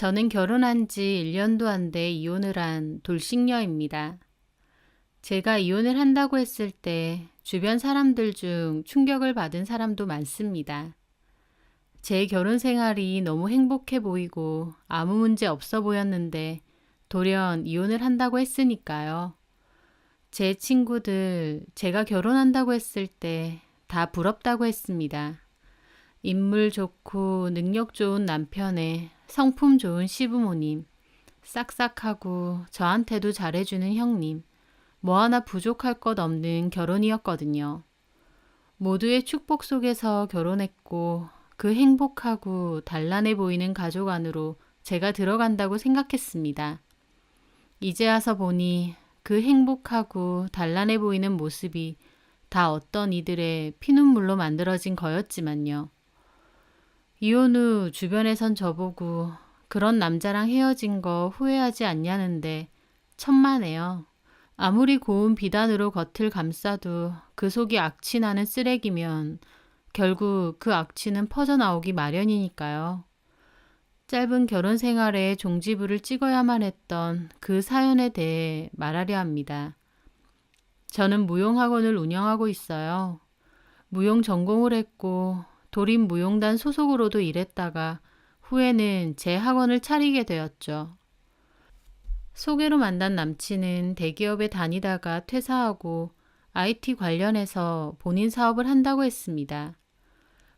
저는 결혼한 지 1년도 안 돼 이혼을 한 돌싱녀입니다. 제가 이혼을 한다고 했을 때 주변 사람들 중 충격을 받은 사람도 많습니다. 제 결혼 생활이 너무 행복해 보이고 아무 문제 없어 보였는데 돌연 이혼을 한다고 했으니까요. 제 친구들 제가 결혼한다고 했을 때 다 부럽다고 했습니다. 인물 좋고 능력 좋은 남편에 성품 좋은 시부모님, 싹싹하고 저한테도 잘해주는 형님, 뭐 하나 부족할 것 없는 결혼이었거든요. 모두의 축복 속에서 결혼했고 그 행복하고 단란해 보이는 가족 안으로 제가 들어간다고 생각했습니다. 이제 와서 보니 그 행복하고 단란해 보이는 모습이 다 어떤 이들의 피눈물로 만들어진 거였지만요. 이혼 후 주변에선 저보고 그런 남자랑 헤어진 거 후회하지 않냐는데 천만에요. 아무리 고운 비단으로 겉을 감싸도 그 속이 악취 나는 쓰레기면 결국 그 악취는 퍼져나오기 마련이니까요. 짧은 결혼 생활에 종지부를 찍어야만 했던 그 사연에 대해 말하려 합니다. 저는 무용학원을 운영하고 있어요. 무용 전공을 했고 도립무용단 소속으로도 일했다가 후에는 제 학원을 차리게 되었죠. 소개로 만난 남친은 대기업에 다니다가 퇴사하고 IT 관련해서 본인 사업을 한다고 했습니다.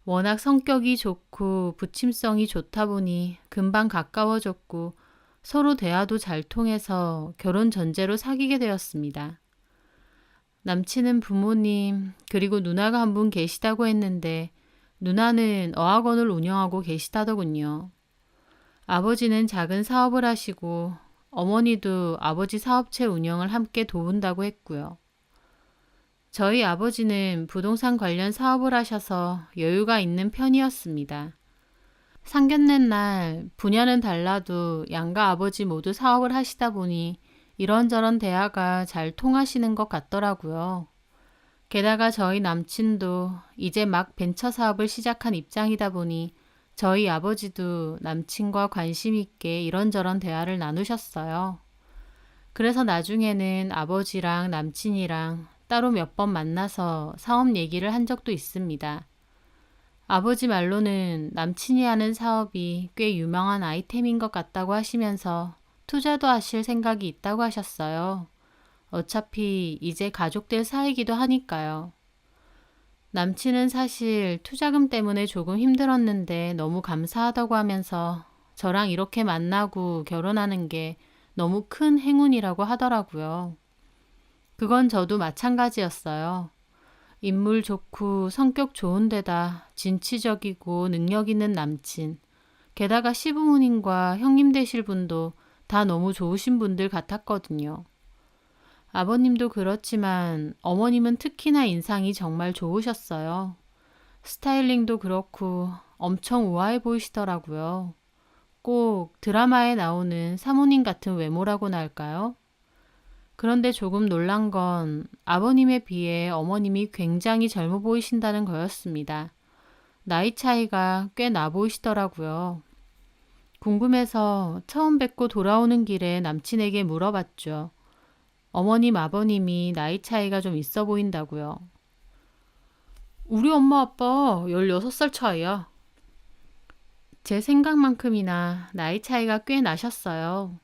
워낙 성격이 좋고 부침성이 좋다 보니 금방 가까워졌고 서로 대화도 잘 통해서 결혼 전제로 사귀게 되었습니다. 남친은 부모님 그리고 누나가 한 분 계시다고 했는데 누나는 어학원을 운영하고 계시다더군요. 아버지는 작은 사업을 하시고 어머니도 아버지 사업체 운영을 함께 도운다고 했고요. 저희 아버지는 부동산 관련 사업을 하셔서 여유가 있는 편이었습니다. 상견례 날 분야는 달라도 양가 아버지 모두 사업을 하시다 보니 이런저런 대화가 잘 통하시는 것 같더라고요. 게다가 저희 남친도 이제 막 벤처 사업을 시작한 입장이다 보니 저희 아버지도 남친과 관심 있게 이런저런 대화를 나누셨어요. 그래서 나중에는 아버지랑 남친이랑 따로 몇 번 만나서 사업 얘기를 한 적도 있습니다. 아버지 말로는 남친이 하는 사업이 꽤 유명한 아이템인 것 같다고 하시면서 투자도 하실 생각이 있다고 하셨어요. 어차피 이제 가족들 사이기도 하니까요. 남친은 사실 투자금 때문에 조금 힘들었는데 너무 감사하다고 하면서 저랑 이렇게 만나고 결혼하는 게 너무 큰 행운이라고 하더라고요. 그건 저도 마찬가지였어요. 인물 좋고 성격 좋은 데다 진취적이고 능력 있는 남친, 게다가 시부모님과 형님 되실 분도 다 너무 좋으신 분들 같았거든요. 아버님도 그렇지만 어머님은 특히나 인상이 정말 좋으셨어요. 스타일링도 그렇고 엄청 우아해 보이시더라고요. 꼭 드라마에 나오는 사모님 같은 외모라고나 할까요? 그런데 조금 놀란 건 아버님에 비해 어머님이 굉장히 젊어 보이신다는 거였습니다. 나이 차이가 꽤 나 보이시더라고요. 궁금해서 처음 뵙고 돌아오는 길에 남친에게 물어봤죠. 어머님, 아버님이 나이 차이가 좀 있어 보인다고요. 우리 엄마 아빠 16살 차이야. 제 생각만큼이나 나이 차이가 꽤 나셨어요.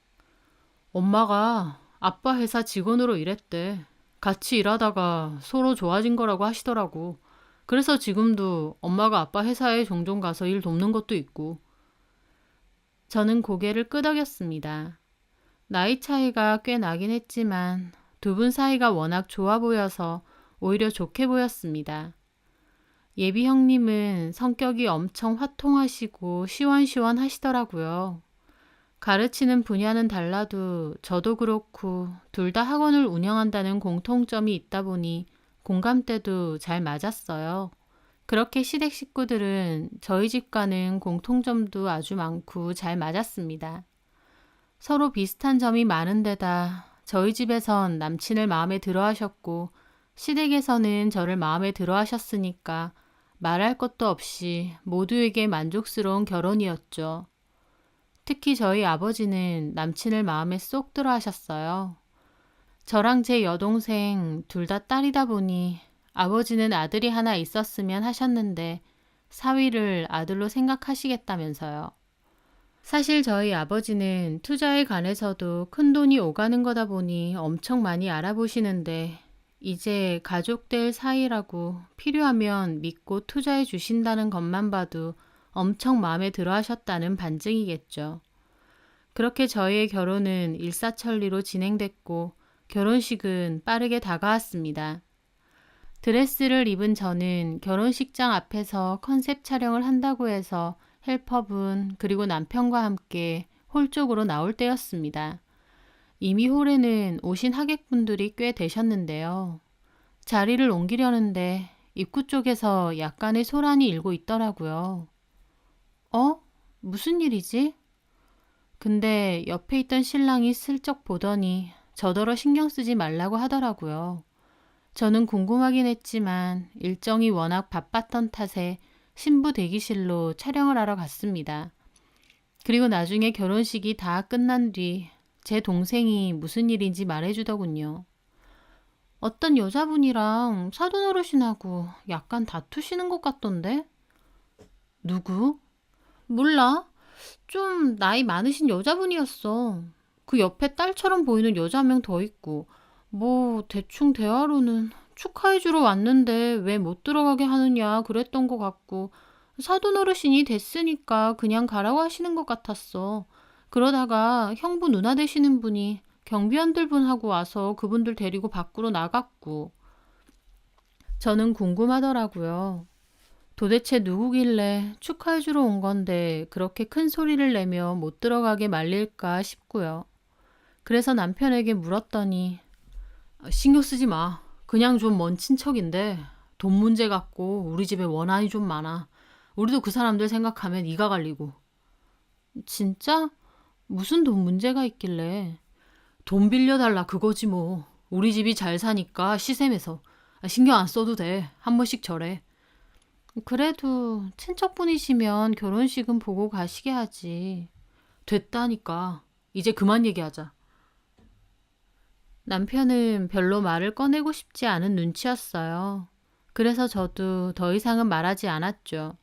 엄마가 아빠 회사 직원으로 일했대. 같이 일하다가 서로 좋아진 거라고 하시더라고. 그래서 지금도 엄마가 아빠 회사에 종종 가서 일 돕는 것도 있고. 저는 고개를 끄덕였습니다. 나이 차이가 꽤 나긴 했지만 두 분 사이가 워낙 좋아 보여서 오히려 좋게 보였습니다. 예비 형님은 성격이 엄청 화통하시고 시원시원하시더라고요. 가르치는 분야는 달라도 저도 그렇고 둘 다 학원을 운영한다는 공통점이 있다 보니 공감대도 잘 맞았어요. 그렇게 시댁 식구들은 저희 집과는 공통점도 아주 많고 잘 맞았습니다. 서로 비슷한 점이 많은 데다 저희 집에선 남친을 마음에 들어 하셨고 시댁에서는 저를 마음에 들어 하셨으니까 말할 것도 없이 모두에게 만족스러운 결혼이었죠. 특히 저희 아버지는 남친을 마음에 쏙 들어 하셨어요. 저랑 제 여동생 둘 다 딸이다 보니 아버지는 아들이 하나 있었으면 하셨는데 사위를 아들로 생각하시겠다면서요. 사실 저희 아버지는 투자에 관해서도 큰 돈이 오가는 거다 보니 엄청 많이 알아보시는데 이제 가족될 사이라고 필요하면 믿고 투자해 주신다는 것만 봐도 엄청 마음에 들어 하셨다는 반증이겠죠. 그렇게 저희의 결혼은 일사천리로 진행됐고 결혼식은 빠르게 다가왔습니다. 드레스를 입은 저는 결혼식장 앞에서 컨셉 촬영을 한다고 해서 헬퍼분 그리고 남편과 함께 홀 쪽으로 나올 때였습니다. 이미 홀에는 오신 하객분들이 꽤 되셨는데요. 자리를 옮기려는데 입구 쪽에서 약간의 소란이 일고 있더라고요. 어? 무슨 일이지? 근데 옆에 있던 신랑이 슬쩍 보더니 저더러 신경 쓰지 말라고 하더라고요. 저는 궁금하긴 했지만 일정이 워낙 바빴던 탓에 신부 대기실로 촬영을 하러 갔습니다. 그리고 나중에 결혼식이 다 끝난 뒤 제 동생이 무슨 일인지 말해주더군요. 어떤 여자분이랑 사돈어르신하고 약간 다투시는 것 같던데? 누구? 몰라. 좀 나이 많으신 여자분이었어. 그 옆에 딸처럼 보이는 여자 한 명 더 있고 뭐 대충 대화로는 축하해주러 왔는데 왜 못 들어가게 하느냐 그랬던 것 같고 사돈 어르신이 됐으니까 그냥 가라고 하시는 것 같았어. 그러다가 형부 누나 되시는 분이 경비원들 분하고 와서 그분들 데리고 밖으로 나갔고 저는 궁금하더라고요. 도대체 누구길래 축하해주러 온 건데 그렇게 큰 소리를 내며 못 들어가게 말릴까 싶고요. 그래서 남편에게 물었더니 신경 쓰지 마. 그냥 좀 먼 친척인데 돈 문제 같고 우리 집에 원한이 좀 많아. 우리도 그 사람들 생각하면 이가 갈리고. 진짜? 무슨 돈 문제가 있길래. 돈 빌려달라 그거지 뭐. 우리 집이 잘 사니까 시샘해서. 신경 안 써도 돼. 한 번씩 절해. 그래도 친척분이시면 결혼식은 보고 가시게 하지. 됐다니까. 이제 그만 얘기하자. 남편은 별로 말을 꺼내고 싶지 않은 눈치였어요. 그래서 저도 더 이상은 말하지 않았죠.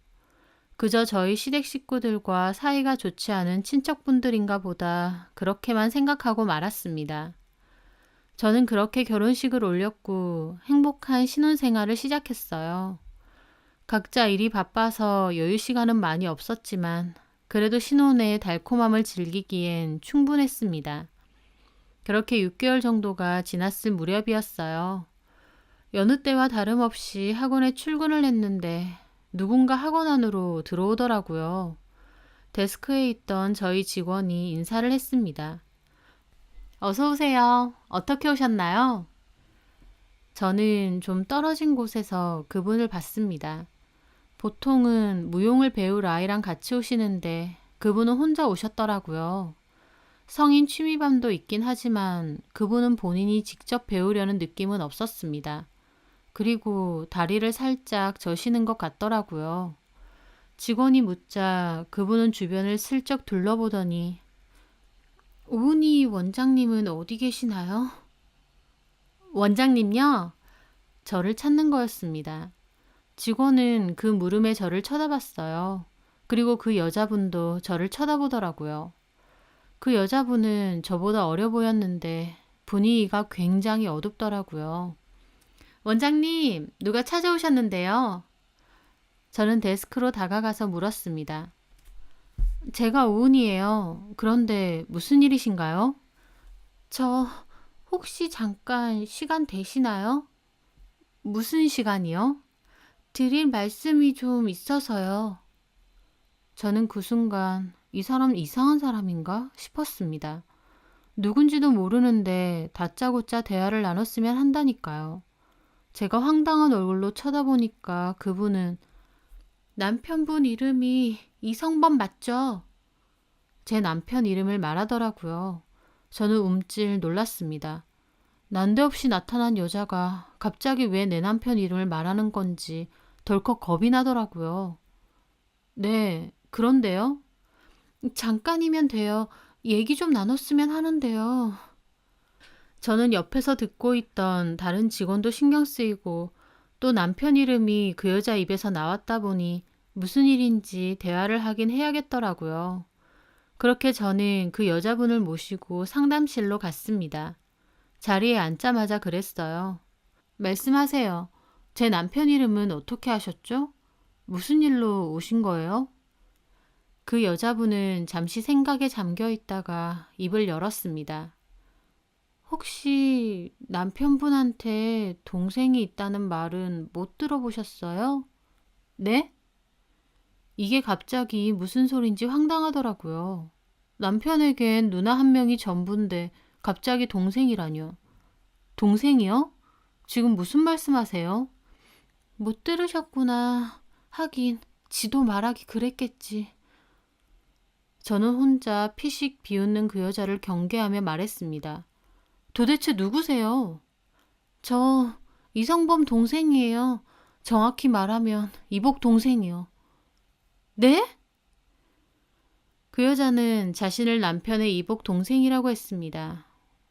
그저 저희 시댁 식구들과 사이가 좋지 않은 친척분들인가 보다 그렇게만 생각하고 말았습니다. 저는 그렇게 결혼식을 올렸고 행복한 신혼생활을 시작했어요. 각자 일이 바빠서 여유 시간은 많이 없었지만 그래도 신혼의 달콤함을 즐기기엔 충분했습니다. 그렇게 6개월 정도가 지났을 무렵이었어요. 여느 때와 다름없이 학원에 출근을 했는데 누군가 학원 안으로 들어오더라고요. 데스크에 있던 저희 직원이 인사를 했습니다. 어서 오세요. 어떻게 오셨나요? 저는 좀 떨어진 곳에서 그분을 봤습니다. 보통은 무용을 배울 아이랑 같이 오시는데 그분은 혼자 오셨더라고요. 성인 취미반도 있긴 하지만 그분은 본인이 직접 배우려는 느낌은 없었습니다. 그리고 다리를 살짝 저시는 것 같더라고요. 직원이 묻자 그분은 주변을 슬쩍 둘러보더니 오은희 원장님은 어디 계시나요? 원장님요? 저를 찾는 거였습니다. 직원은 그 물음에 저를 쳐다봤어요. 그리고 그 여자분도 저를 쳐다보더라고요. 그 여자분은 저보다 어려 보였는데 분위기가 굉장히 어둡더라고요. 원장님, 누가 찾아오셨는데요? 저는 데스크로 다가가서 물었습니다. 제가 오은이에요. 그런데 무슨 일이신가요? 저 혹시 잠깐 시간 되시나요? 무슨 시간이요? 드릴 말씀이 좀 있어서요. 저는 그 순간 이 사람 이상한 사람인가 싶었습니다. 누군지도 모르는데 다짜고짜 대화를 나눴으면 한다니까요. 제가 황당한 얼굴로 쳐다보니까 그분은 남편분 이름이 이성범 맞죠? 제 남편 이름을 말하더라고요. 저는 움찔 놀랐습니다. 난데없이 나타난 여자가 갑자기 왜 내 남편 이름을 말하는 건지 덜컥 겁이 나더라고요. 네, 그런데요? 잠깐이면 돼요. 얘기 좀 나눴으면 하는데요. 저는 옆에서 듣고 있던 다른 직원도 신경 쓰이고 또 남편 이름이 그 여자 입에서 나왔다 보니 무슨 일인지 대화를 하긴 해야겠더라고요. 그렇게 저는 그 여자분을 모시고 상담실로 갔습니다. 자리에 앉자마자 그랬어요. 말씀하세요. 제 남편 이름은 어떻게 아셨죠? 무슨 일로 오신 거예요? 그 여자분은 잠시 생각에 잠겨 있다가 입을 열었습니다. 혹시 남편분한테 동생이 있다는 말은 못 들어보셨어요? 네? 이게 갑자기 무슨 소린지 황당하더라고요. 남편에겐 누나 한 명이 전부인데 갑자기 동생이라뇨. 동생이요? 지금 무슨 말씀하세요? 못 들으셨구나. 하긴 지도 말하기 그랬겠지. 저는 혼자 피식 비웃는 그 여자를 경계하며 말했습니다. 도대체 누구세요? 저 이성범 동생이에요. 정확히 말하면 이복 동생이요. 네? 그 여자는 자신을 남편의 이복 동생이라고 했습니다.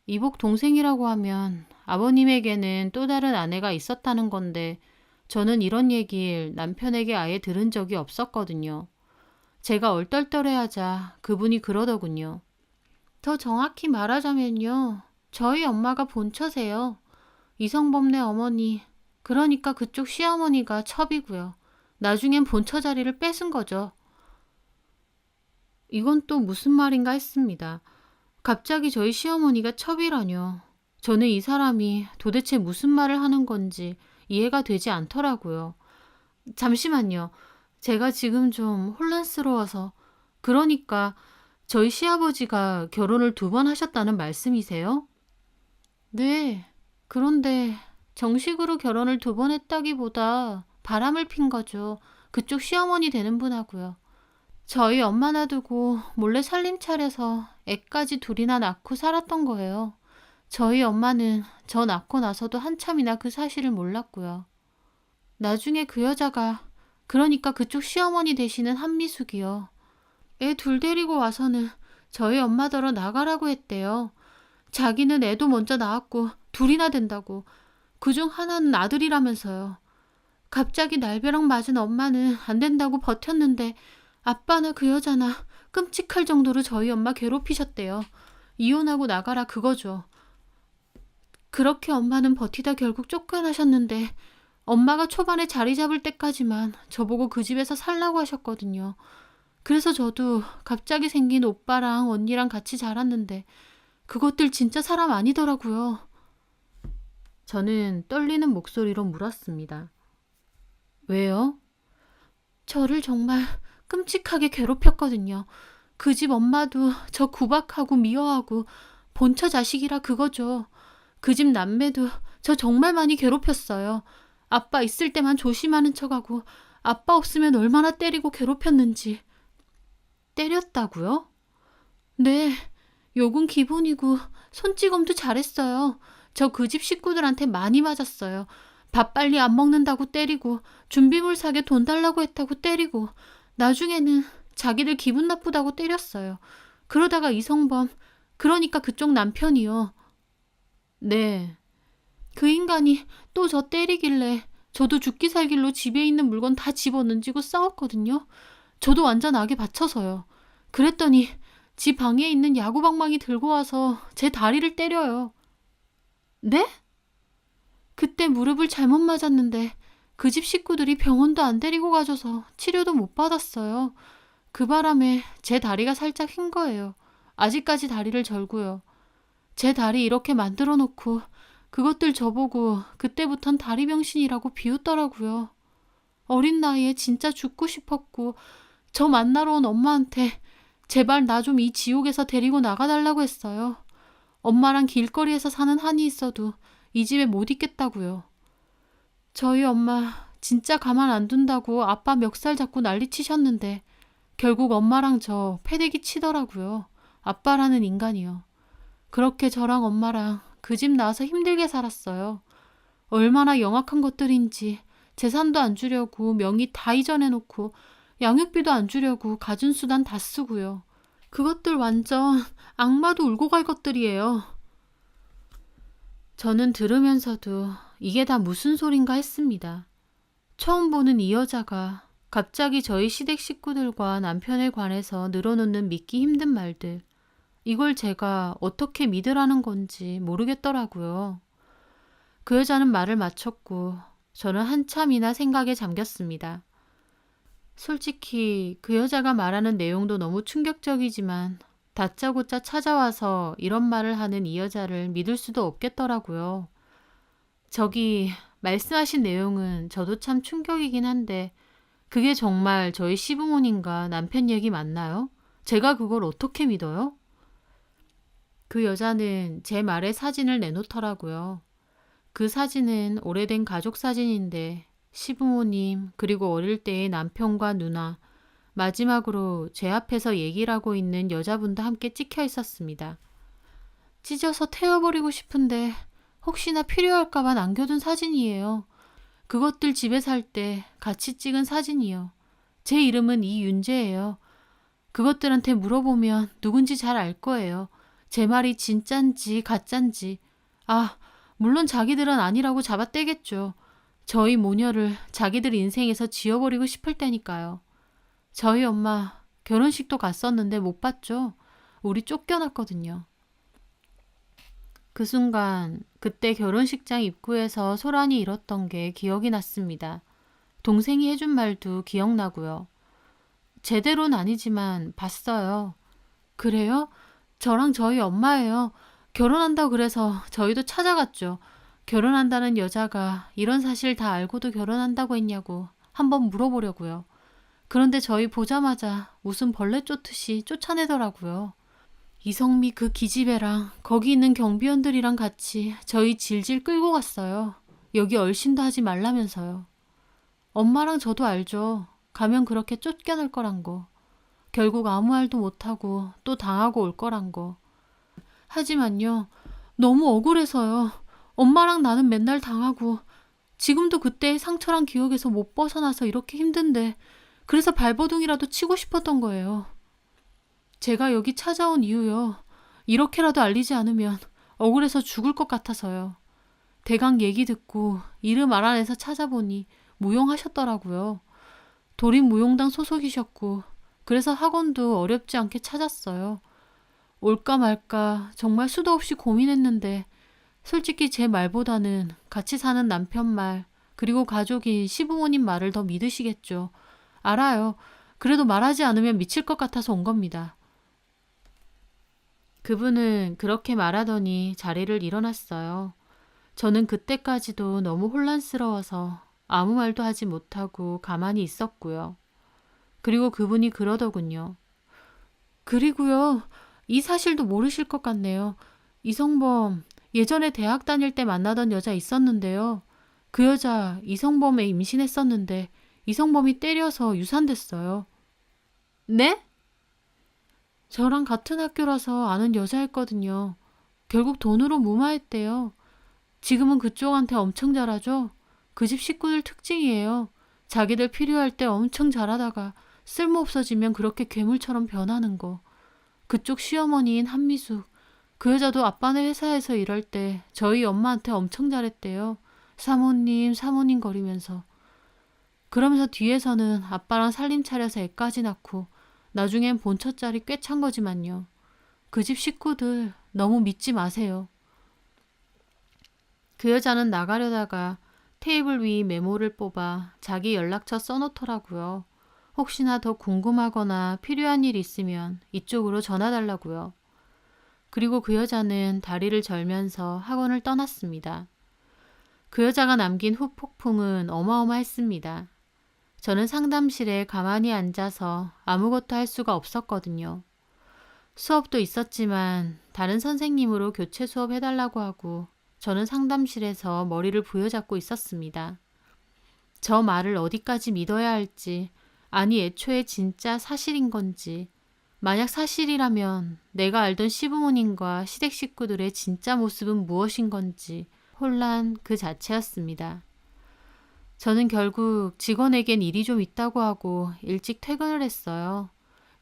이복 동생이라고 하면 아버님에게는 또 다른 아내가 있었다는 건데 저는 이런 얘기를 남편에게 아예 들은 적이 없었거든요. 제가 얼떨떨해하자 그분이 그러더군요. 더 정확히 말하자면요. 저희 엄마가 본처세요. 이성범네 어머니, 그러니까 그쪽 시어머니가 첩이고요. 나중엔 본처 자리를 뺏은 거죠. 이건 또 무슨 말인가 했습니다. 갑자기 저희 시어머니가 첩이라뇨. 저는 이 사람이 도대체 무슨 말을 하는 건지 이해가 되지 않더라고요. 잠시만요. 제가 지금 좀 혼란스러워서. 그러니까 저희 시아버지가 결혼을 2번 하셨다는 말씀이세요? 네. 그런데 정식으로 결혼을 2번 했다기보다 바람을 핀 거죠. 그쪽 시어머니 되는 분하고요. 저희 엄마 놔두고 몰래 살림 차려서 애까지 2이나 낳고 살았던 거예요. 저희 엄마는 저 낳고 나서도 한참이나 그 사실을 몰랐고요. 나중에 그 여자가, 그러니까 그쪽 시어머니 되시는 한미숙이요. 애 2 데리고 와서는 저희 엄마더러 나가라고 했대요. 자기는 애도 먼저 낳았고 2이나 된다고. 그중 하나는 아들이라면서요. 갑자기 날벼락 맞은 엄마는 안 된다고 버텼는데 아빠나 그 여자나 끔찍할 정도로 저희 엄마 괴롭히셨대요. 이혼하고 나가라 그거죠. 그렇게 엄마는 버티다 결국 쫓겨나셨는데 엄마가 초반에 자리 잡을 때까지만 저보고 그 집에서 살라고 하셨거든요. 그래서 저도 갑자기 생긴 오빠랑 언니랑 같이 자랐는데 그것들 진짜 사람 아니더라고요. 저는 떨리는 목소리로 물었습니다. 왜요? 저를 정말 끔찍하게 괴롭혔거든요. 그 집 엄마도 저 구박하고 미워하고 본처 자식이라 그거죠. 그 집 남매도 저 정말 많이 괴롭혔어요. 아빠 있을 때만 조심하는 척하고 아빠 없으면 얼마나 때리고 괴롭혔는지. 때렸다고요? 네. 욕은 기본이고 손찌검도 잘했어요. 저 그 집 식구들한테 많이 맞았어요. 밥 빨리 안 먹는다고 때리고 준비물 사게 돈 달라고 했다고 때리고 나중에는 자기들 기분 나쁘다고 때렸어요. 그러다가 이성범, 그러니까 그쪽 남편이요. 네. 그 인간이 또 저 때리길래 저도 죽기 살길로 집에 있는 물건 다 집어던지고 싸웠거든요. 저도 완전 악에 받쳐서요. 그랬더니 집 방에 있는 야구방망이 들고 와서 제 다리를 때려요. 네? 그때 무릎을 잘못 맞았는데 그 집 식구들이 병원도 안 데리고 가줘서 치료도 못 받았어요. 그 바람에 제 다리가 살짝 휜 거예요. 아직까지 다리를 절고요. 제 다리 이렇게 만들어 놓고 그것들 저보고 그때부턴 다리 병신이라고 비웃더라고요. 어린 나이에 진짜 죽고 싶었고 저 만나러 온 엄마한테 제발 나 좀 이 지옥에서 데리고 나가달라고 했어요. 엄마랑 길거리에서 사는 한이 있어도 이 집에 못 있겠다고요. 저희 엄마 진짜 가만 안 둔다고 아빠 멱살 잡고 난리 치셨는데 결국 엄마랑 저 패대기 치더라고요. 아빠라는 인간이요. 그렇게 저랑 엄마랑 그 집 나와서 힘들게 살았어요. 얼마나 영악한 것들인지 재산도 안 주려고 명의 다 이전해놓고 양육비도 안 주려고 가진 수단 다 쓰고요. 그것들 완전 악마도 울고 갈 것들이에요. 저는 들으면서도 이게 다 무슨 소린가 했습니다. 처음 보는 이 여자가 갑자기 저희 시댁 식구들과 남편에 관해서 늘어놓는 믿기 힘든 말들, 이걸 제가 어떻게 믿으라는 건지 모르겠더라고요. 그 여자는 말을 마쳤고 저는 한참이나 생각에 잠겼습니다. 솔직히 그 여자가 말하는 내용도 너무 충격적이지만 다짜고짜 찾아와서 이런 말을 하는 이 여자를 믿을 수도 없겠더라고요. 저기 말씀하신 내용은 저도 참 충격이긴 한데 그게 정말 저희 시부모님과 남편 얘기 맞나요? 제가 그걸 어떻게 믿어요? 그 여자는 제 말에 사진을 내놓더라고요. 그 사진은 오래된 가족 사진인데 시부모님 그리고 어릴 때의 남편과 누나 마지막으로 제 앞에서 얘기를 하고 있는 여자분도 함께 찍혀 있었습니다. 찢어서 태워버리고 싶은데 혹시나 필요할까봐 남겨둔 사진이에요. 그것들 집에 살 때 같이 찍은 사진이요. 제 이름은 이윤재예요. 그것들한테 물어보면 누군지 잘 알 거예요. 제 말이 진짠지 가짠지. 아, 물론 자기들은 아니라고 잡아떼겠죠. 저희 모녀를 자기들 인생에서 지워버리고 싶을 때니까요. 저희 엄마 결혼식도 갔었는데 못 봤죠. 우리 쫓겨났거든요. 그 순간 그때 결혼식장 입구에서 소란이 일었던 게 기억이 났습니다. 동생이 해준 말도 기억나고요. 제대로는 아니지만 봤어요. 그래요? 저랑 저희 엄마예요. 결혼한다고 그래서 저희도 찾아갔죠. 결혼한다는 여자가 이런 사실 다 알고도 결혼한다고 했냐고 한번 물어보려고요. 그런데 저희 보자마자 무슨 벌레 쫓듯이 쫓아내더라고요. 이성미 그 기집애랑 거기 있는 경비원들이랑 같이 저희 질질 끌고 갔어요. 여기 얼씬도 하지 말라면서요. 엄마랑 저도 알죠. 가면 그렇게 쫓겨날 거란 거. 결국 아무 말도 못하고 또 당하고 올 거란 거. 하지만요. 너무 억울해서요. 엄마랑 나는 맨날 당하고 지금도 그때의 상처랑 기억에서 못 벗어나서 이렇게 힘든데 그래서 발버둥이라도 치고 싶었던 거예요. 제가 여기 찾아온 이유요. 이렇게라도 알리지 않으면 억울해서 죽을 것 같아서요. 대강 얘기 듣고 이름 알아내서 찾아보니 무용하셨더라고요. 도립무용당 소속이셨고 그래서 학원도 어렵지 않게 찾았어요. 올까 말까 정말 수도 없이 고민했는데 솔직히 제 말보다는 같이 사는 남편 말 그리고 가족인 시부모님 말을 더 믿으시겠죠. 알아요. 그래도 말하지 않으면 미칠 것 같아서 온 겁니다. 그분은 그렇게 말하더니 자리를 일어났어요. 저는 그때까지도 너무 혼란스러워서 아무 말도 하지 못하고 가만히 있었고요. 그리고 그분이 그러더군요. 그리고요, 이 사실도 모르실 것 같네요. 이성범, 예전에 대학 다닐 때 만나던 여자 있었는데요. 그 여자 이성범에 임신했었는데 이성범이 때려서 유산됐어요. 네? 저랑 같은 학교라서 아는 여자였거든요. 결국 돈으로 무마했대요. 지금은 그쪽한테 엄청 잘하죠? 그 집 식구들 특징이에요. 자기들 필요할 때 엄청 잘하다가 쓸모 없어지면 그렇게 괴물처럼 변하는 거. 그쪽 시어머니인 한미숙. 그 여자도 아빠네 회사에서 일할 때 저희 엄마한테 엄청 잘했대요. 사모님, 사모님 거리면서. 그러면서 뒤에서는 아빠랑 살림 차려서 애까지 낳고 나중엔 본처짜리 꽤 찬 거지만요. 그 집 식구들 너무 믿지 마세요. 그 여자는 나가려다가 테이블 위 메모를 뽑아 자기 연락처 써놓더라고요. 혹시나 더 궁금하거나 필요한 일 있으면 이쪽으로 전화 달라고요. 그리고 그 여자는 다리를 절면서 학원을 떠났습니다. 그 여자가 남긴 후폭풍은 어마어마했습니다. 저는 상담실에 가만히 앉아서 아무것도 할 수가 없었거든요. 수업도 있었지만 다른 선생님으로 교체 수업 해달라고 하고 저는 상담실에서 머리를 부여잡고 있었습니다. 저 말을 어디까지 믿어야 할지, 아니 애초에 진짜 사실인 건지, 만약 사실이라면 내가 알던 시부모님과 시댁 식구들의 진짜 모습은 무엇인 건지 혼란 그 자체였습니다. 저는 결국 직원에겐 일이 좀 있다고 하고 일찍 퇴근을 했어요.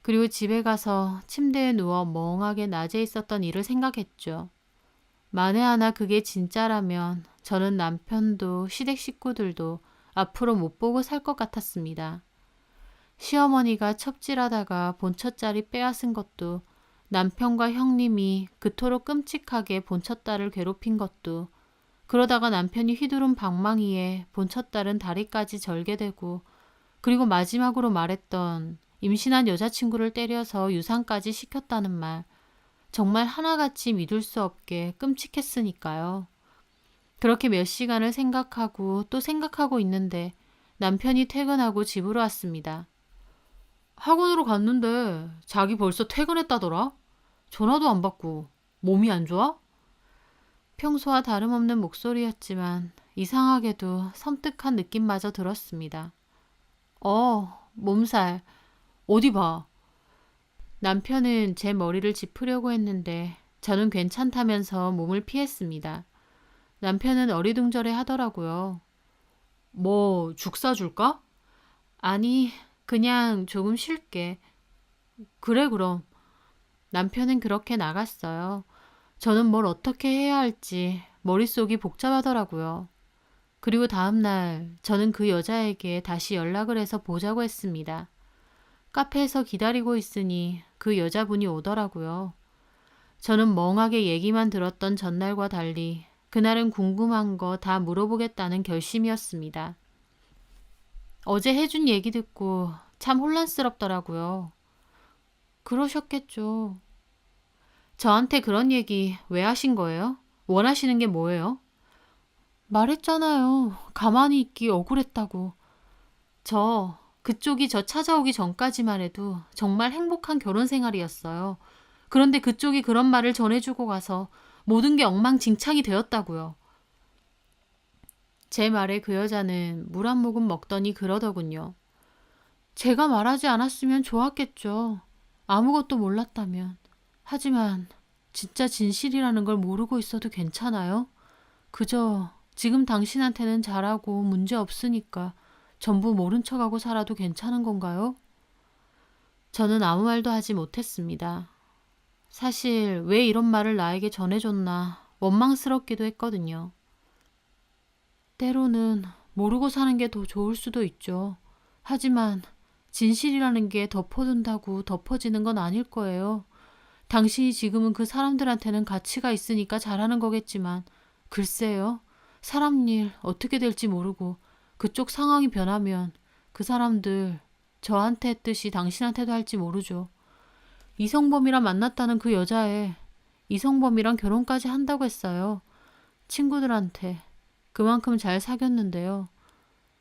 그리고 집에 가서 침대에 누워 멍하게 낮에 있었던 일을 생각했죠. 만에 하나 그게 진짜라면 저는 남편도 시댁 식구들도 앞으로 못 보고 살 것 같았습니다. 시어머니가 첩질하다가 본처자리 빼앗은 것도, 남편과 형님이 그토록 끔찍하게 본처딸을 괴롭힌 것도, 그러다가 남편이 휘두른 방망이에 본처딸은 다리까지 절개되고, 그리고 마지막으로 말했던 임신한 여자친구를 때려서 유산까지 시켰다는 말, 정말 하나같이 믿을 수 없게 끔찍했으니까요. 그렇게 몇 시간을 생각하고 또 생각하고 있는데 남편이 퇴근하고 집으로 왔습니다. 학원으로 갔는데 자기 벌써 퇴근했다더라? 전화도 안 받고 몸이 안 좋아? 평소와 다름없는 목소리였지만 이상하게도 섬뜩한 느낌마저 들었습니다. 몸살. 어디 봐. 남편은 제 머리를 짚으려고 했는데 저는 괜찮다면서 몸을 피했습니다. 남편은 어리둥절해 하더라고요. 뭐 죽 사줄까? 아니, 그냥 조금 쉴게. 그래 그럼. 남편은 그렇게 나갔어요. 저는 뭘 어떻게 해야 할지 머릿속이 복잡하더라고요. 그리고 다음날 저는 그 여자에게 다시 연락을 해서 보자고 했습니다. 카페에서 기다리고 있으니 그 여자분이 오더라고요. 저는 멍하게 얘기만 들었던 전날과 달리 그날은 궁금한 거 다 물어보겠다는 결심이었습니다. 어제 해준 얘기 듣고 참 혼란스럽더라고요. 그러셨겠죠. 저한테 그런 얘기 왜 하신 거예요? 원하시는 게 뭐예요? 말했잖아요. 가만히 있기 억울했다고. 그쪽이 저 찾아오기 전까지만 해도 정말 행복한 결혼 생활이었어요. 그런데 그쪽이 그런 말을 전해주고 가서 모든 게 엉망진창이 되었다고요. 제 말에 그 여자는 물 한 모금 먹더니 그러더군요. 제가 말하지 않았으면 좋았겠죠. 아무것도 몰랐다면. 하지만 진짜 진실이라는 걸 모르고 있어도 괜찮아요? 그저 지금 당신한테는 잘하고 문제 없으니까 전부 모른 척하고 살아도 괜찮은 건가요? 저는 아무 말도 하지 못했습니다. 사실 왜 이런 말을 나에게 전해줬나 원망스럽기도 했거든요. 때로는 모르고 사는 게 더 좋을 수도 있죠. 하지만 진실이라는 게 덮어둔다고 덮어지는 건 아닐 거예요. 당신이 지금은 그 사람들한테는 가치가 있으니까 잘하는 거겠지만 글쎄요. 사람 일 어떻게 될지 모르고 그쪽 상황이 변하면 그 사람들 저한테 했듯이 당신한테도 할지 모르죠. 이성범이랑 만났다는 그 여자애 이성범이랑 결혼까지 한다고 했어요. 친구들한테 그만큼 잘 사귀었는데요.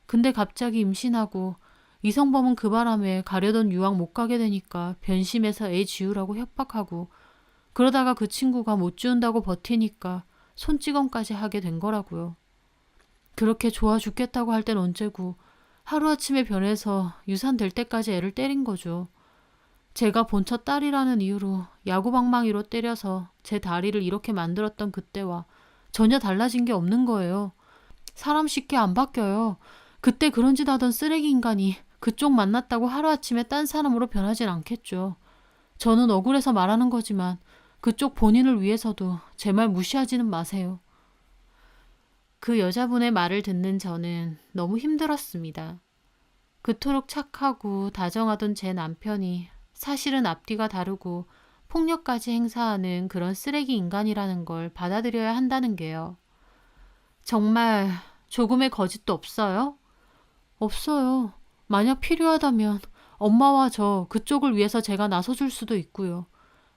근데 갑자기 임신하고 이성범은 그 바람에 가려던 유학 못 가게 되니까 변심해서 애 지우라고 협박하고 그러다가 그 친구가 못 지운다고 버티니까 손찌검까지 하게 된 거라고요. 그렇게 좋아 죽겠다고 할 땐 언제고 하루아침에 변해서 유산 될 때까지 애를 때린 거죠. 제가 본처 딸이라는 이유로 야구방망이로 때려서 제 다리를 이렇게 만들었던 그때와 전혀 달라진 게 없는 거예요. 사람 쉽게 안 바뀌어요. 그때 그런 짓 하던 쓰레기 인간이 그쪽 만났다고 하루아침에 딴 사람으로 변하진 않겠죠. 저는 억울해서 말하는 거지만 그쪽 본인을 위해서도 제 말 무시하지는 마세요. 그 여자분의 말을 듣는 저는 너무 힘들었습니다. 그토록 착하고 다정하던 제 남편이 사실은 앞뒤가 다르고 폭력까지 행사하는 그런 쓰레기 인간이라는 걸 받아들여야 한다는 게요. 정말 조금의 거짓도 없어요? 없어요. 만약 필요하다면 엄마와 저 그쪽을 위해서 제가 나서줄 수도 있고요.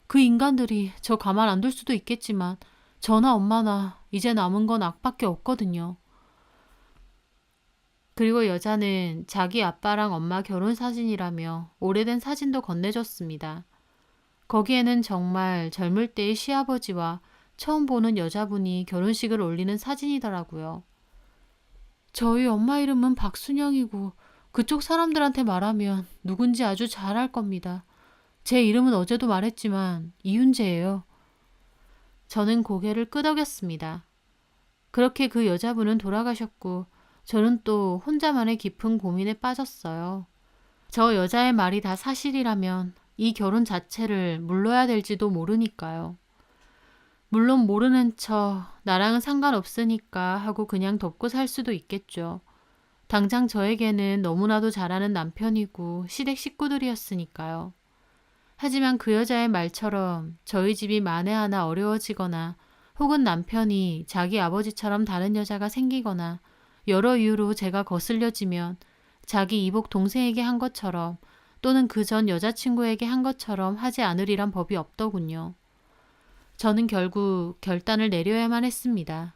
그 인간들이 저 가만 안 둘 수도 있겠지만 저나 엄마나 이제 남은 건 악밖에 없거든요. 그리고 여자는 자기 아빠랑 엄마 결혼 사진이라며 오래된 사진도 건네줬습니다. 거기에는 정말 젊을 때의 시아버지와 처음 보는 여자분이 결혼식을 올리는 사진이더라고요. 저희 엄마 이름은 박순영이고 그쪽 사람들한테 말하면 누군지 아주 잘 알 겁니다. 제 이름은 어제도 말했지만 이윤재예요. 저는 고개를 끄덕였습니다. 그렇게 그 여자분은 돌아가셨고 저는 또 혼자만의 깊은 고민에 빠졌어요. 저 여자의 말이 다 사실이라면 이 결혼 자체를 물러야 될지도 모르니까요. 물론 모르는 척 나랑은 상관없으니까 하고 그냥 덮고 살 수도 있겠죠. 당장 저에게는 너무나도 잘하는 남편이고 시댁 식구들이었으니까요. 하지만 그 여자의 말처럼 저희 집이 만에 하나 어려워지거나 혹은 남편이 자기 아버지처럼 다른 여자가 생기거나 여러 이유로 제가 거슬려지면 자기 이복 동생에게 한 것처럼 또는 그 전 여자친구에게 한 것처럼 하지 않으리란 법이 없더군요. 저는 결국 결단을 내려야만 했습니다.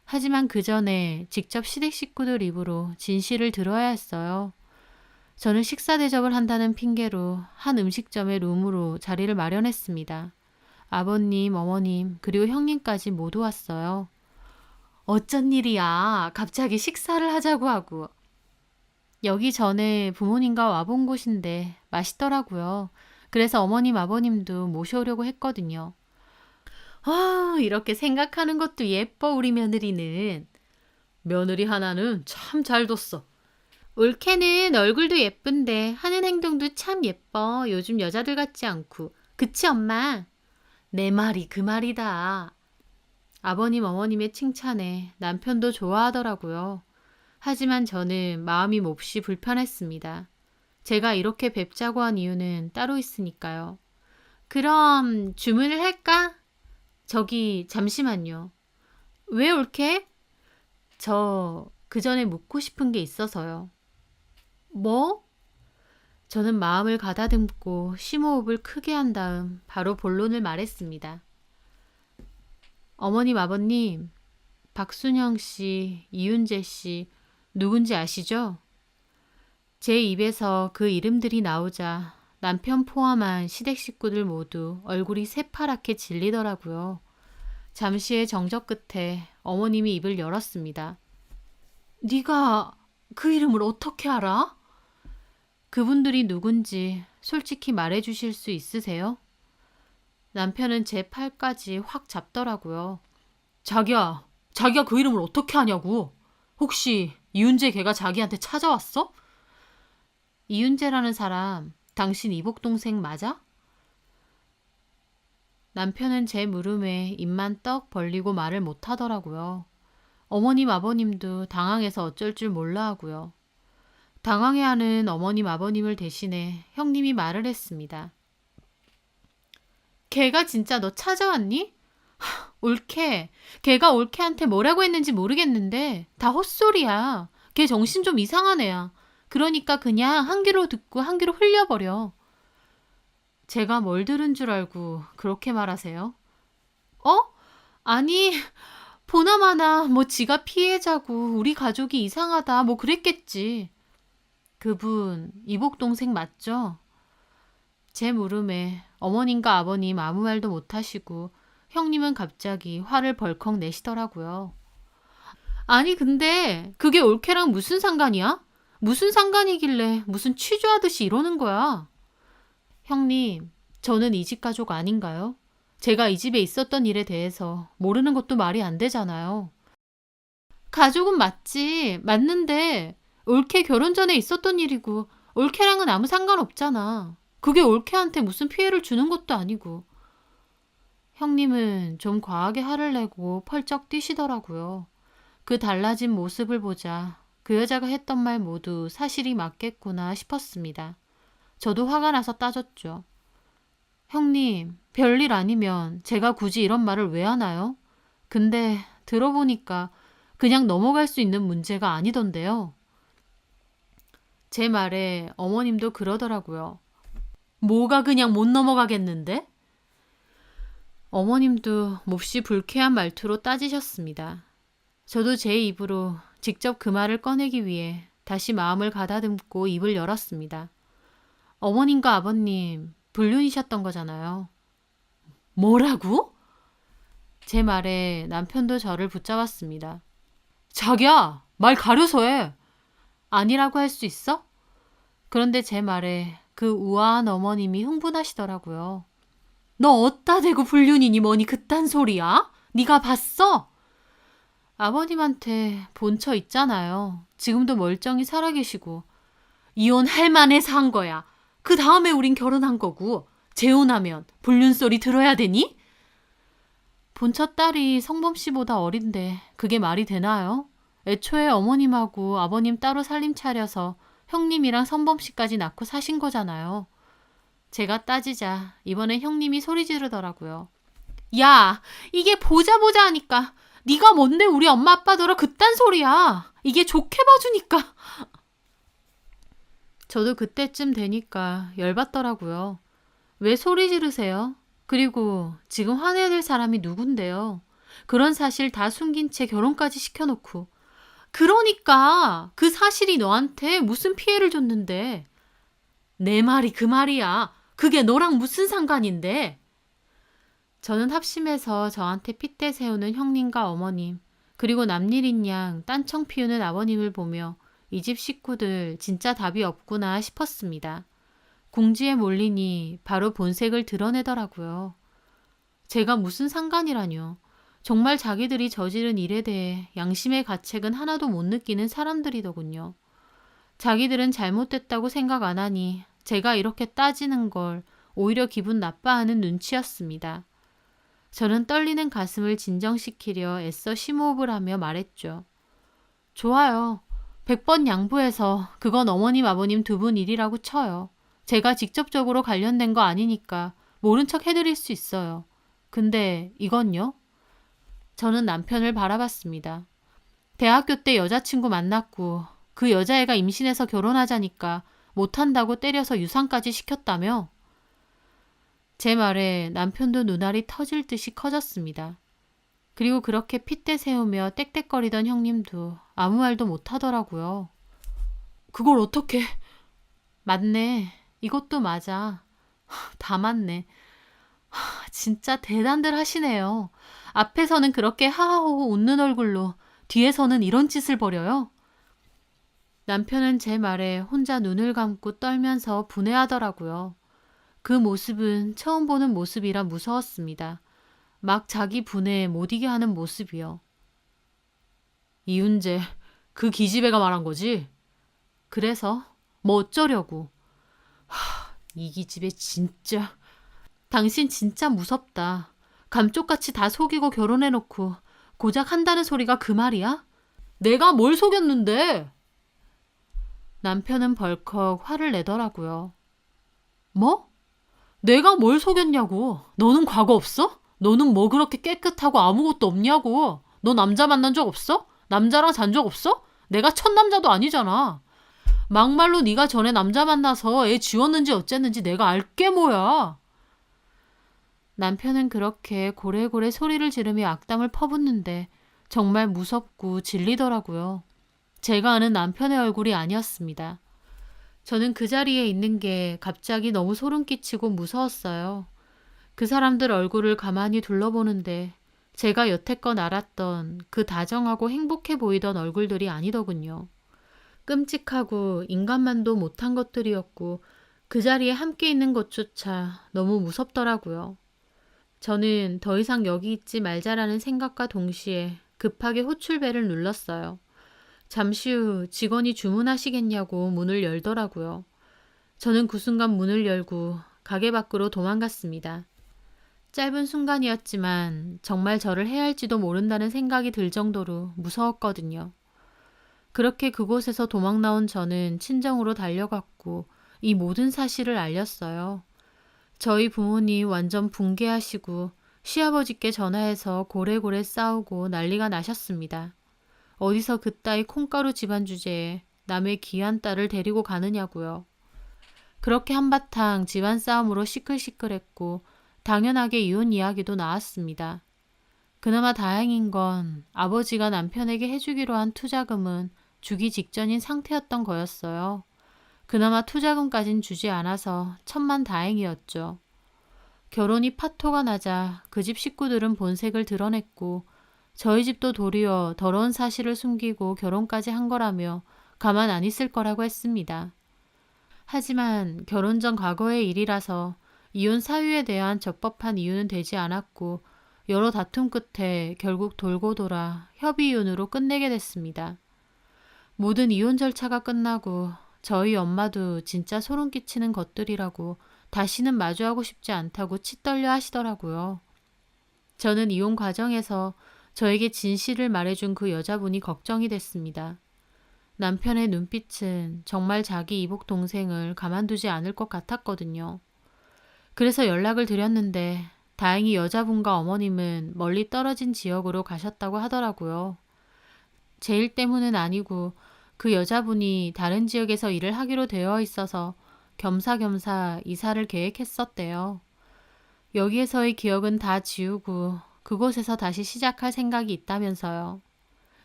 하지만 그 전에 직접 시댁 식구들 입으로 진실을 들어야 했어요. 저는 식사 대접을 한다는 핑계로 한 음식점의 룸으로 자리를 마련했습니다. 아버님, 어머님, 그리고 형님까지 모두 왔어요. 어쩐 일이야. 갑자기 식사를 하자고 하고. 여기 전에 부모님과 와본 곳인데 맛있더라고요. 그래서 어머님, 아버님도 모셔오려고 했거든요. 아, 이렇게 생각하는 것도 예뻐, 우리 며느리는. 며느리 하나는 참 잘 뒀어. 올케는 얼굴도 예쁜데 하는 행동도 참 예뻐. 요즘 여자들 같지 않고. 그치, 엄마? 내 말이 그 말이다. 아버님, 어머님의 칭찬에 남편도 좋아하더라고요. 하지만 저는 마음이 몹시 불편했습니다. 제가 이렇게 뵙자고 한 이유는 따로 있으니까요. 그럼 주문을 할까? 저기 잠시만요. 왜 올케? 저 그 전에 묻고 싶은 게 있어서요. 뭐? 저는 마음을 가다듬고 심호흡을 크게 한 다음 바로 본론을 말했습니다. 어머님, 아버님, 박순영 씨, 이윤재 씨, 누군지 아시죠? 제 입에서 그 이름들이 나오자 남편 포함한 시댁 식구들 모두 얼굴이 새파랗게 질리더라고요. 잠시의 정적 끝에 어머님이 입을 열었습니다. 네가 그 이름을 어떻게 알아? 그분들이 누군지 솔직히 말해주실 수 있으세요? 남편은 제 팔까지 확 잡더라고요. 자기야 그 이름을 어떻게 아냐고. 혹시 이윤재 걔가 자기한테 찾아왔어? 이윤재라는 사람 당신 이복 동생 맞아? 남편은 제 물음에 입만 떡 벌리고 말을 못하더라고요. 어머님 아버님도 당황해서 어쩔 줄 몰라 하고요. 당황해하는 어머님 아버님을 대신해 형님이 말을 했습니다. 걔가 진짜 너 찾아왔니? 올케. 걔가 올케한테 뭐라고 했는지 모르겠는데 다 헛소리야. 걔 정신 좀 이상한 애야. 그러니까 그냥 한 귀로 듣고 한 귀로 흘려버려. 제가 뭘 들은 줄 알고 그렇게 말하세요? 어? 아니, 보나마나 뭐 지가 피해자고 우리 가족이 이상하다 뭐 그랬겠지. 그분 이복 동생 맞죠? 제 물음에 어머님과 아버님 아무 말도 못하시고 형님은 갑자기 화를 벌컥 내시더라고요. 아니 근데 그게 올케랑 무슨 상관이야? 무슨 상관이길래 무슨 취조하듯이 이러는 거야? 형님, 저는 이 집 가족 아닌가요? 제가 이 집에 있었던 일에 대해서 모르는 것도 말이 안 되잖아요. 가족은 맞지. 맞는데 올케 결혼 전에 있었던 일이고 올케랑은 아무 상관없잖아. 그게 올케한테 무슨 피해를 주는 것도 아니고. 형님은 좀 과하게 화를 내고 펄쩍 뛰시더라고요. 그 달라진 모습을 보자 그 여자가 했던 말 모두 사실이 맞겠구나 싶었습니다. 저도 화가 나서 따졌죠. 형님, 별일 아니면 제가 굳이 이런 말을 왜 하나요? 근데 들어보니까 그냥 넘어갈 수 있는 문제가 아니던데요. 제 말에 어머님도 그러더라고요. 뭐가 그냥 못 넘어가겠는데? 어머님도 몹시 불쾌한 말투로 따지셨습니다. 저도 제 입으로 직접 그 말을 꺼내기 위해 다시 마음을 가다듬고 입을 열었습니다. 어머님과 아버님, 불륜이셨던 거잖아요. 뭐라고? 제 말에 남편도 저를 붙잡았습니다. 자기야, 말 가려서 해. 아니라고 할 수 있어? 그런데 제 말에 그 우아한 어머님이 흥분하시더라고요. 너 어따 대고 불륜이니 뭐니 그딴 소리야? 네가 봤어? 아버님한테 본처 있잖아요. 지금도 멀쩡히 살아계시고. 이혼할 만해서 한 거야. 그 다음에 우린 결혼한 거고 재혼하면 불륜 소리 들어야 되니? 본처 딸이 성범 씨보다 어린데 그게 말이 되나요? 애초에 어머님하고 아버님 따로 살림 차려서 형님이랑 성범 씨까지 낳고 사신 거잖아요. 제가 따지자 이번에 형님이 소리 지르더라고요. 야, 이게 보자 보자 하니까 네가 뭔데 우리 엄마 아빠더러 그딴 소리야. 이게 좋게 봐주니까. 저도 그때쯤 되니까 열받더라고요. 왜 소리 지르세요? 그리고 지금 화내야 될 사람이 누군데요? 그런 사실 다 숨긴 채 결혼까지 시켜놓고. 그러니까 그 사실이 너한테 무슨 피해를 줬는데. 내 말이 그 말이야. 그게 너랑 무슨 상관인데? 저는 합심해서 저한테 핏대 세우는 형님과 어머님, 그리고 남일인 양 딴청 피우는 아버님을 보며 이 집 식구들 진짜 답이 없구나 싶었습니다. 궁지에 몰리니 바로 본색을 드러내더라고요. 제가 무슨 상관이라뇨. 정말 자기들이 저지른 일에 대해 양심의 가책은 하나도 못 느끼는 사람들이더군요. 자기들은 잘못됐다고 생각 안 하니 제가 이렇게 따지는 걸 오히려 기분 나빠하는 눈치였습니다. 저는 떨리는 가슴을 진정시키려 애써 심호흡을 하며 말했죠. 좋아요. 100번 양보해서 그건 어머님 아버님 두 분 일이라고 쳐요. 제가 직접적으로 관련된 거 아니니까 모른 척 해드릴 수 있어요. 근데 이건요? 저는 남편을 바라봤습니다. 대학교 때 여자친구 만났고 그 여자애가 임신해서 결혼하자니까 못한다고 때려서 유산까지 시켰다며? 제 말에 남편도 눈알이 터질 듯이 커졌습니다. 그리고 그렇게 핏대 세우며 떽떽거리던 형님도 아무 말도 못하더라고요. 그걸 어떻게... 맞네. 이것도 맞아. 다 맞네. 진짜 대단들 하시네요. 앞에서는 그렇게 하하호호 웃는 얼굴로 뒤에서는 이런 짓을 벌여요? 남편은 제 말에 혼자 눈을 감고 떨면서 분해하더라고요. 그 모습은 처음 보는 모습이라 무서웠습니다. 막 자기 분해에 못 이게 하는 모습이요. 이윤재, 그 기집애가 말한 거지? 그래서? 뭐 어쩌려고? 이 기집애 진짜... 당신 진짜 무섭다. 감쪽같이 다 속이고 결혼해놓고 고작 한다는 소리가 그 말이야? 내가 뭘 속였는데? 남편은 벌컥 화를 내더라고요. 뭐? 내가 뭘 속였냐고. 너는 과거 없어? 너는 뭐 그렇게 깨끗하고 아무것도 없냐고. 너 남자 만난 적 없어? 남자랑 잔 적 없어? 내가 첫 남자도 아니잖아. 막말로 네가 전에 남자 만나서 애 지웠는지 어쨌는지 내가 알게 뭐야. 남편은 그렇게 고래고래 소리를 지르며 악담을 퍼붓는데 정말 무섭고 질리더라고요. 제가 아는 남편의 얼굴이 아니었습니다. 저는 그 자리에 있는 게 갑자기 너무 소름 끼치고 무서웠어요. 그 사람들 얼굴을 가만히 둘러보는데 제가 여태껏 알았던 그 다정하고 행복해 보이던 얼굴들이 아니더군요. 끔찍하고 인간만도 못한 것들이었고 그 자리에 함께 있는 것조차 너무 무섭더라고요. 저는 더 이상 여기 있지 말자라는 생각과 동시에 급하게 호출벨을 눌렀어요. 잠시 후 직원이 주문하시겠냐고 문을 열더라고요. 저는 그 순간 문을 열고 가게 밖으로 도망갔습니다. 짧은 순간이었지만 정말 저를 해할지도 모른다는 생각이 들 정도로 무서웠거든요. 그렇게 그곳에서 도망 나온 저는 친정으로 달려갔고 이 모든 사실을 알렸어요. 저희 부모님 완전 붕괴하시고 시아버지께 전화해서 고래고래 싸우고 난리가 나셨습니다. 어디서 그따위 콩가루 집안 주제에 남의 귀한 딸을 데리고 가느냐고요. 그렇게 한바탕 집안 싸움으로 시끌시끌했고 당연하게 이혼 이야기도 나왔습니다. 그나마 다행인 건 아버지가 남편에게 해주기로 한 투자금은 주기 직전인 상태였던 거였어요. 그나마 투자금까진 주지 않아서 천만다행이었죠. 결혼이 파토가 나자 그 집 식구들은 본색을 드러냈고 저희 집도 도리어 더러운 사실을 숨기고 결혼까지 한 거라며 가만 안 있을 거라고 했습니다. 하지만 결혼 전 과거의 일이라서 이혼 사유에 대한 적법한 이유는 되지 않았고 여러 다툼 끝에 결국 돌고 돌아 협의 이혼으로 끝내게 됐습니다. 모든 이혼 절차가 끝나고 저희 엄마도 진짜 소름 끼치는 것들이라고 다시는 마주하고 싶지 않다고 치떨려 하시더라고요. 저는 이혼 과정에서 저에게 진실을 말해준 그 여자분이 걱정이 됐습니다. 남편의 눈빛은 정말 자기 이복 동생을 가만두지 않을 것 같았거든요. 그래서 연락을 드렸는데 다행히 여자분과 어머님은 멀리 떨어진 지역으로 가셨다고 하더라고요. 제 일 때문은 아니고 그 여자분이 다른 지역에서 일을 하기로 되어 있어서 겸사겸사 이사를 계획했었대요. 여기에서의 기억은 다 지우고 그곳에서 다시 시작할 생각이 있다면서요.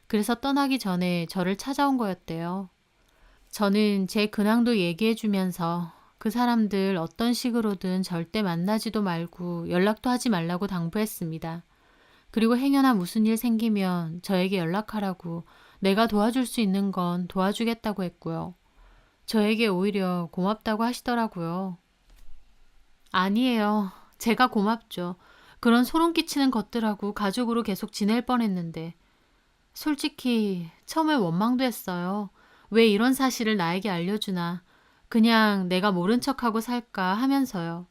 그래서 떠나기 전에 저를 찾아온 거였대요. 저는 제 근황도 얘기해주면서 그 사람들 어떤 식으로든 절대 만나지도 말고 연락도 하지 말라고 당부했습니다. 그리고 행여나 무슨 일 생기면 저에게 연락하라고 내가 도와줄 수 있는 건 도와주겠다고 했고요. 저에게 오히려 고맙다고 하시더라고요. 아니에요. 제가 고맙죠. 그런 소름 끼치는 것들하고 가족으로 계속 지낼 뻔했는데. 솔직히 처음에 원망도 했어요. 왜 이런 사실을 나에게 알려주나. 그냥 내가 모른 척하고 살까 하면서요.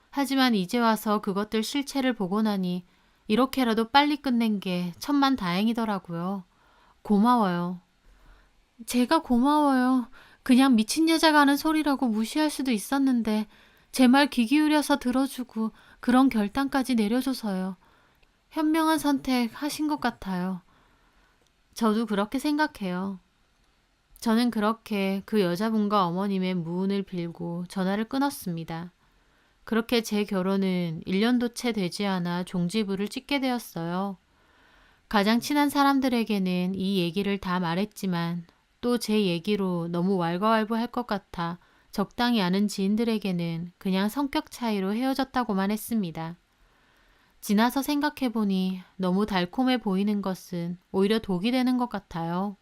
하지만 이제 와서 그것들 실체를 보고 나니 이렇게라도 빨리 끝낸 게 천만 다행이더라고요. 고마워요. 제가 고마워요. 그냥 미친 여자가 하는 소리라고 무시할 수도 있었는데 제 말 귀 기울여서 들어주고 그런 결단까지 내려줘서요. 현명한 선택 하신 것 같아요. 저도 그렇게 생각해요. 저는 그렇게 그 여자분과 어머님의 무운을 빌고 전화를 끊었습니다. 그렇게 제 결혼은 1년도 채 되지 않아 종지부를 찍게 되었어요. 가장 친한 사람들에게는 이 얘기를 다 말했지만 또 제 얘기로 너무 왈가왈부할 것 같아 적당히 아는 지인들에게는 그냥 성격 차이로 헤어졌다고만 했습니다. 지나서 생각해보니 너무 달콤해 보이는 것은 오히려 독이 되는 것 같아요.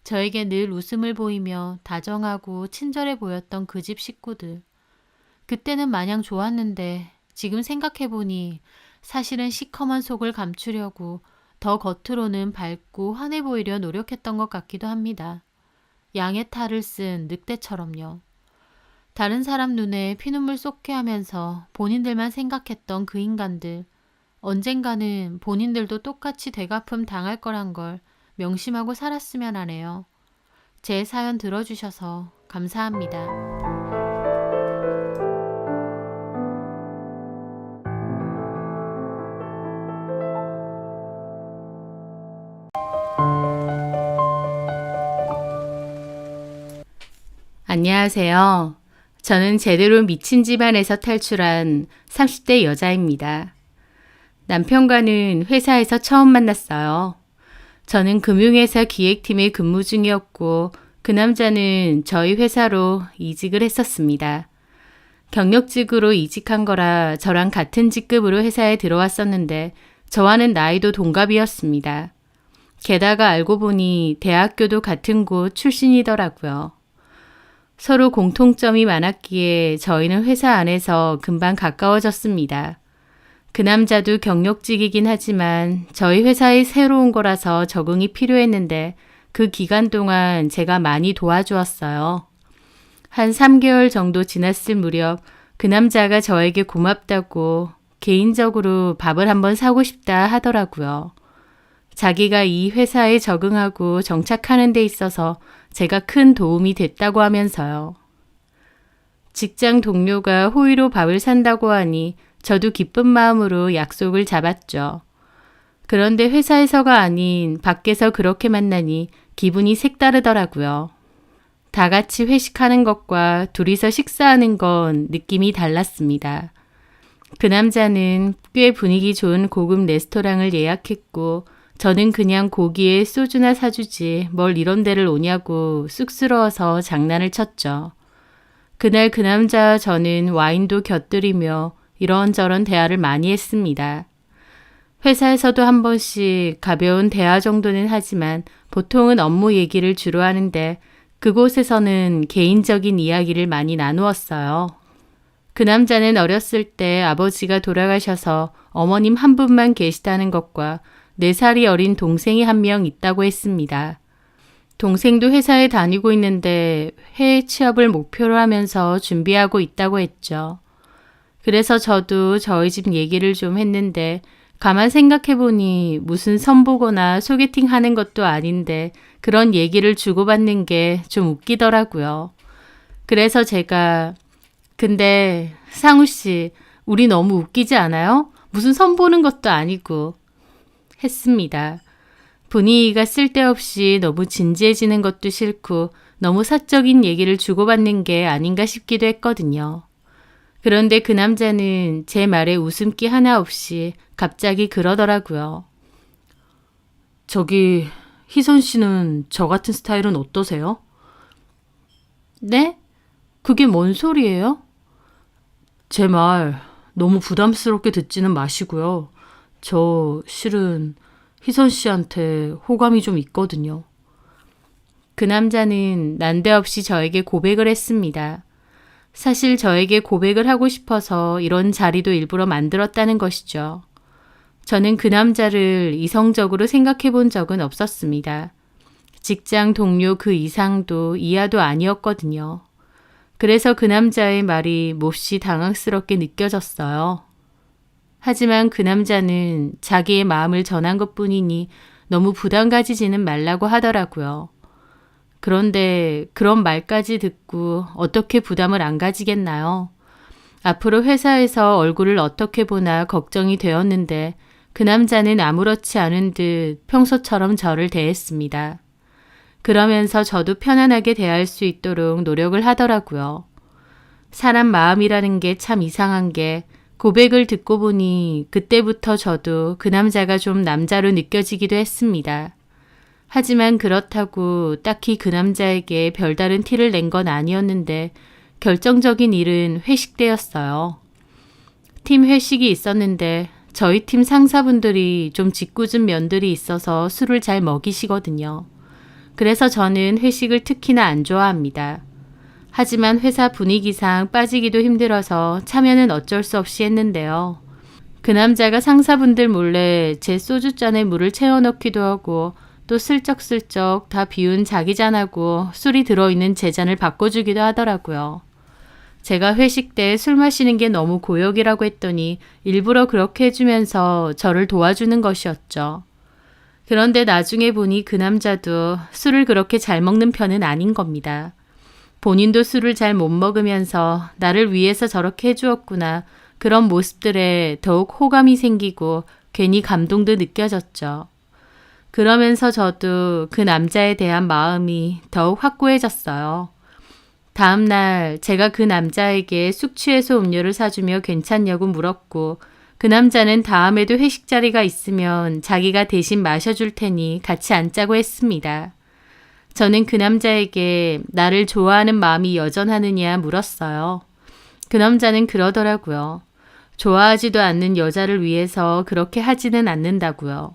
저에게 늘 웃음을 보이며 다정하고 친절해 보였던 그 집 식구들. 그때는 마냥 좋았는데 지금 생각해보니 사실은 시커먼 속을 감추려고 더 겉으로는 밝고 환해 보이려 노력했던 것 같기도 합니다. 양의 탈을 쓴 늑대처럼요. 다른 사람 눈에 피눈물 쏟게 하면서 본인들만 생각했던 그 인간들. 언젠가는 본인들도 똑같이 되갚음 당할 거란 걸 명심하고 살았으면 하네요. 제 사연 들어주셔서 감사합니다. 안녕하세요. 저는 제대로 미친 집안에서 탈출한 30대 여자입니다. 남편과는 회사에서 처음 만났어요. 저는 금융회사 기획팀에 근무 중이었고 그 남자는 저희 회사로 이직을 했었습니다. 경력직으로 이직한 거라 저랑 같은 직급으로 회사에 들어왔었는데 저와는 나이도 동갑이었습니다. 게다가 알고 보니 대학교도 같은 곳 출신이더라고요. 서로 공통점이 많았기에 저희는 회사 안에서 금방 가까워졌습니다. 그 남자도 경력직이긴 하지만 저희 회사에 새로운 거라서 적응이 필요했는데 그 기간 동안 제가 많이 도와주었어요. 한 3개월 정도 지났을 무렵 그 남자가 저에게 고맙다고 개인적으로 밥을 한번 사고 싶다 하더라고요. 자기가 이 회사에 적응하고 정착하는 데 있어서 제가 큰 도움이 됐다고 하면서요. 직장 동료가 호의로 밥을 산다고 하니 저도 기쁜 마음으로 약속을 잡았죠. 그런데 회사에서가 아닌 밖에서 그렇게 만나니 기분이 색다르더라고요. 다 같이 회식하는 것과 둘이서 식사하는 건 느낌이 달랐습니다. 그 남자는 꽤 분위기 좋은 고급 레스토랑을 예약했고 저는 그냥 고기에 소주나 사주지 뭘 이런 데를 오냐고 쑥스러워서 장난을 쳤죠. 그날 그 남자와 저는 와인도 곁들이며 이런저런 대화를 많이 했습니다. 회사에서도 한 번씩 가벼운 대화 정도는 하지만 보통은 업무 얘기를 주로 하는데 그곳에서는 개인적인 이야기를 많이 나누었어요. 그 남자는 어렸을 때 아버지가 돌아가셔서 어머님 한 분만 계시다는 것과 4살이 어린 동생이 한 명 있다고 했습니다. 동생도 회사에 다니고 있는데 해외 취업을 목표로 하면서 준비하고 있다고 했죠. 그래서 저도 저희 집 얘기를 좀 했는데 가만 생각해보니 무슨 선보거나 소개팅 하는 것도 아닌데 그런 얘기를 주고받는 게 좀 웃기더라고요. 그래서 제가 근데 상우 씨, 우리 너무 웃기지 않아요? 무슨 선보는 것도 아니고 했습니다. 분위기가 쓸데없이 너무 진지해지는 것도 싫고 너무 사적인 얘기를 주고받는 게 아닌가 싶기도 했거든요. 그런데 그 남자는 제 말에 웃음기 하나 없이 갑자기 그러더라고요. 저기 희선 씨는 저 같은 스타일은 어떠세요? 네? 그게 뭔 소리예요? 제 말 너무 부담스럽게 듣지는 마시고요. 저 실은 희선 씨한테 호감이 좀 있거든요. 그 남자는 난데없이 저에게 고백을 했습니다. 사실 저에게 고백을 하고 싶어서 이런 자리도 일부러 만들었다는 것이죠. 저는 그 남자를 이성적으로 생각해 본 적은 없었습니다. 직장 동료 그 이상도 이하도 아니었거든요. 그래서 그 남자의 말이 몹시 당황스럽게 느껴졌어요. 하지만 그 남자는 자기의 마음을 전한 것뿐이니 너무 부담 가지지는 말라고 하더라고요. 그런데 그런 말까지 듣고 어떻게 부담을 안 가지겠나요? 앞으로 회사에서 얼굴을 어떻게 보나 걱정이 되었는데 그 남자는 아무렇지 않은 듯 평소처럼 저를 대했습니다. 그러면서 저도 편안하게 대할 수 있도록 노력을 하더라고요. 사람 마음이라는 게 참 이상한 게 고백을 듣고 보니 그때부터 저도 그 남자가 좀 남자로 느껴지기도 했습니다. 하지만 그렇다고 딱히 그 남자에게 별다른 티를 낸 건 아니었는데 결정적인 일은 회식 때였어요. 팀 회식이 있었는데 저희 팀 상사분들이 좀 짓궂은 면들이 있어서 술을 잘 먹이시거든요. 그래서 저는 회식을 특히나 안 좋아합니다. 하지만 회사 분위기상 빠지기도 힘들어서 참여는 어쩔 수 없이 했는데요. 그 남자가 상사분들 몰래 제 소주잔에 물을 채워넣기도 하고 또 슬쩍슬쩍 다 비운 자기 잔하고 술이 들어있는 제 잔을 바꿔주기도 하더라고요. 제가 회식 때 술 마시는 게 너무 고역이라고 했더니 일부러 그렇게 해주면서 저를 도와주는 것이었죠. 그런데 나중에 보니 그 남자도 술을 그렇게 잘 먹는 편은 아닌 겁니다. 본인도 술을 잘 못 먹으면서 나를 위해서 저렇게 해주었구나. 그런 모습들에 더욱 호감이 생기고 괜히 감동도 느껴졌죠. 그러면서 저도 그 남자에 대한 마음이 더욱 확고해졌어요. 다음 날 제가 그 남자에게 숙취해소 음료를 사주며 괜찮냐고 물었고 그 남자는 다음에도 회식 자리가 있으면 자기가 대신 마셔줄 테니 같이 앉자고 했습니다. 저는 그 남자에게 나를 좋아하는 마음이 여전하느냐 물었어요. 그 남자는 그러더라고요. 좋아하지도 않는 여자를 위해서 그렇게 하지는 않는다고요.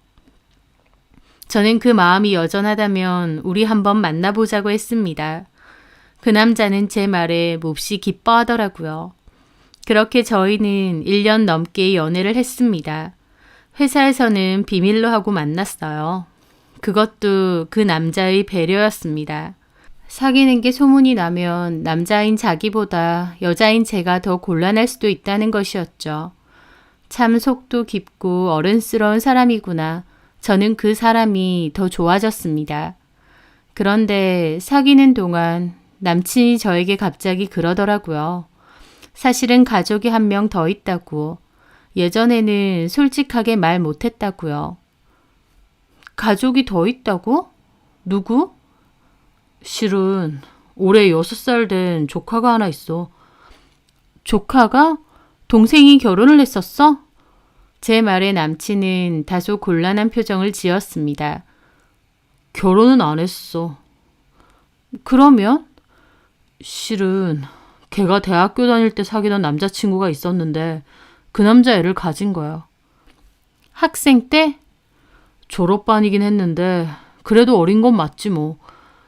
저는 그 마음이 여전하다면 우리 한번 만나보자고 했습니다. 그 남자는 제 말에 몹시 기뻐하더라고요. 그렇게 저희는 1년 넘게 연애를 했습니다. 회사에서는 비밀로 하고 만났어요. 그것도 그 남자의 배려였습니다. 사귀는 게 소문이 나면 남자인 자기보다 여자인 제가 더 곤란할 수도 있다는 것이었죠. 참 속도 깊고 어른스러운 사람이구나. 저는 그 사람이 더 좋아졌습니다. 그런데 사귀는 동안 남친이 저에게 갑자기 그러더라고요. 사실은 가족이 한 명 더 있다고. 예전에는 솔직하게 말 못했다고요. 가족이 더 있다고? 누구? 실은 올해 6살 된 조카가 하나 있어. 조카가? 동생이 결혼을 했었어? 제 말에 남친은 다소 곤란한 표정을 지었습니다. 결혼은 안 했어. 그러면? 실은 걔가 대학교 다닐 때 사귀던 남자친구가 있었는데 그 남자애를 가진 거야. 학생 때? 졸업반이긴 했는데 그래도 어린 건 맞지 뭐.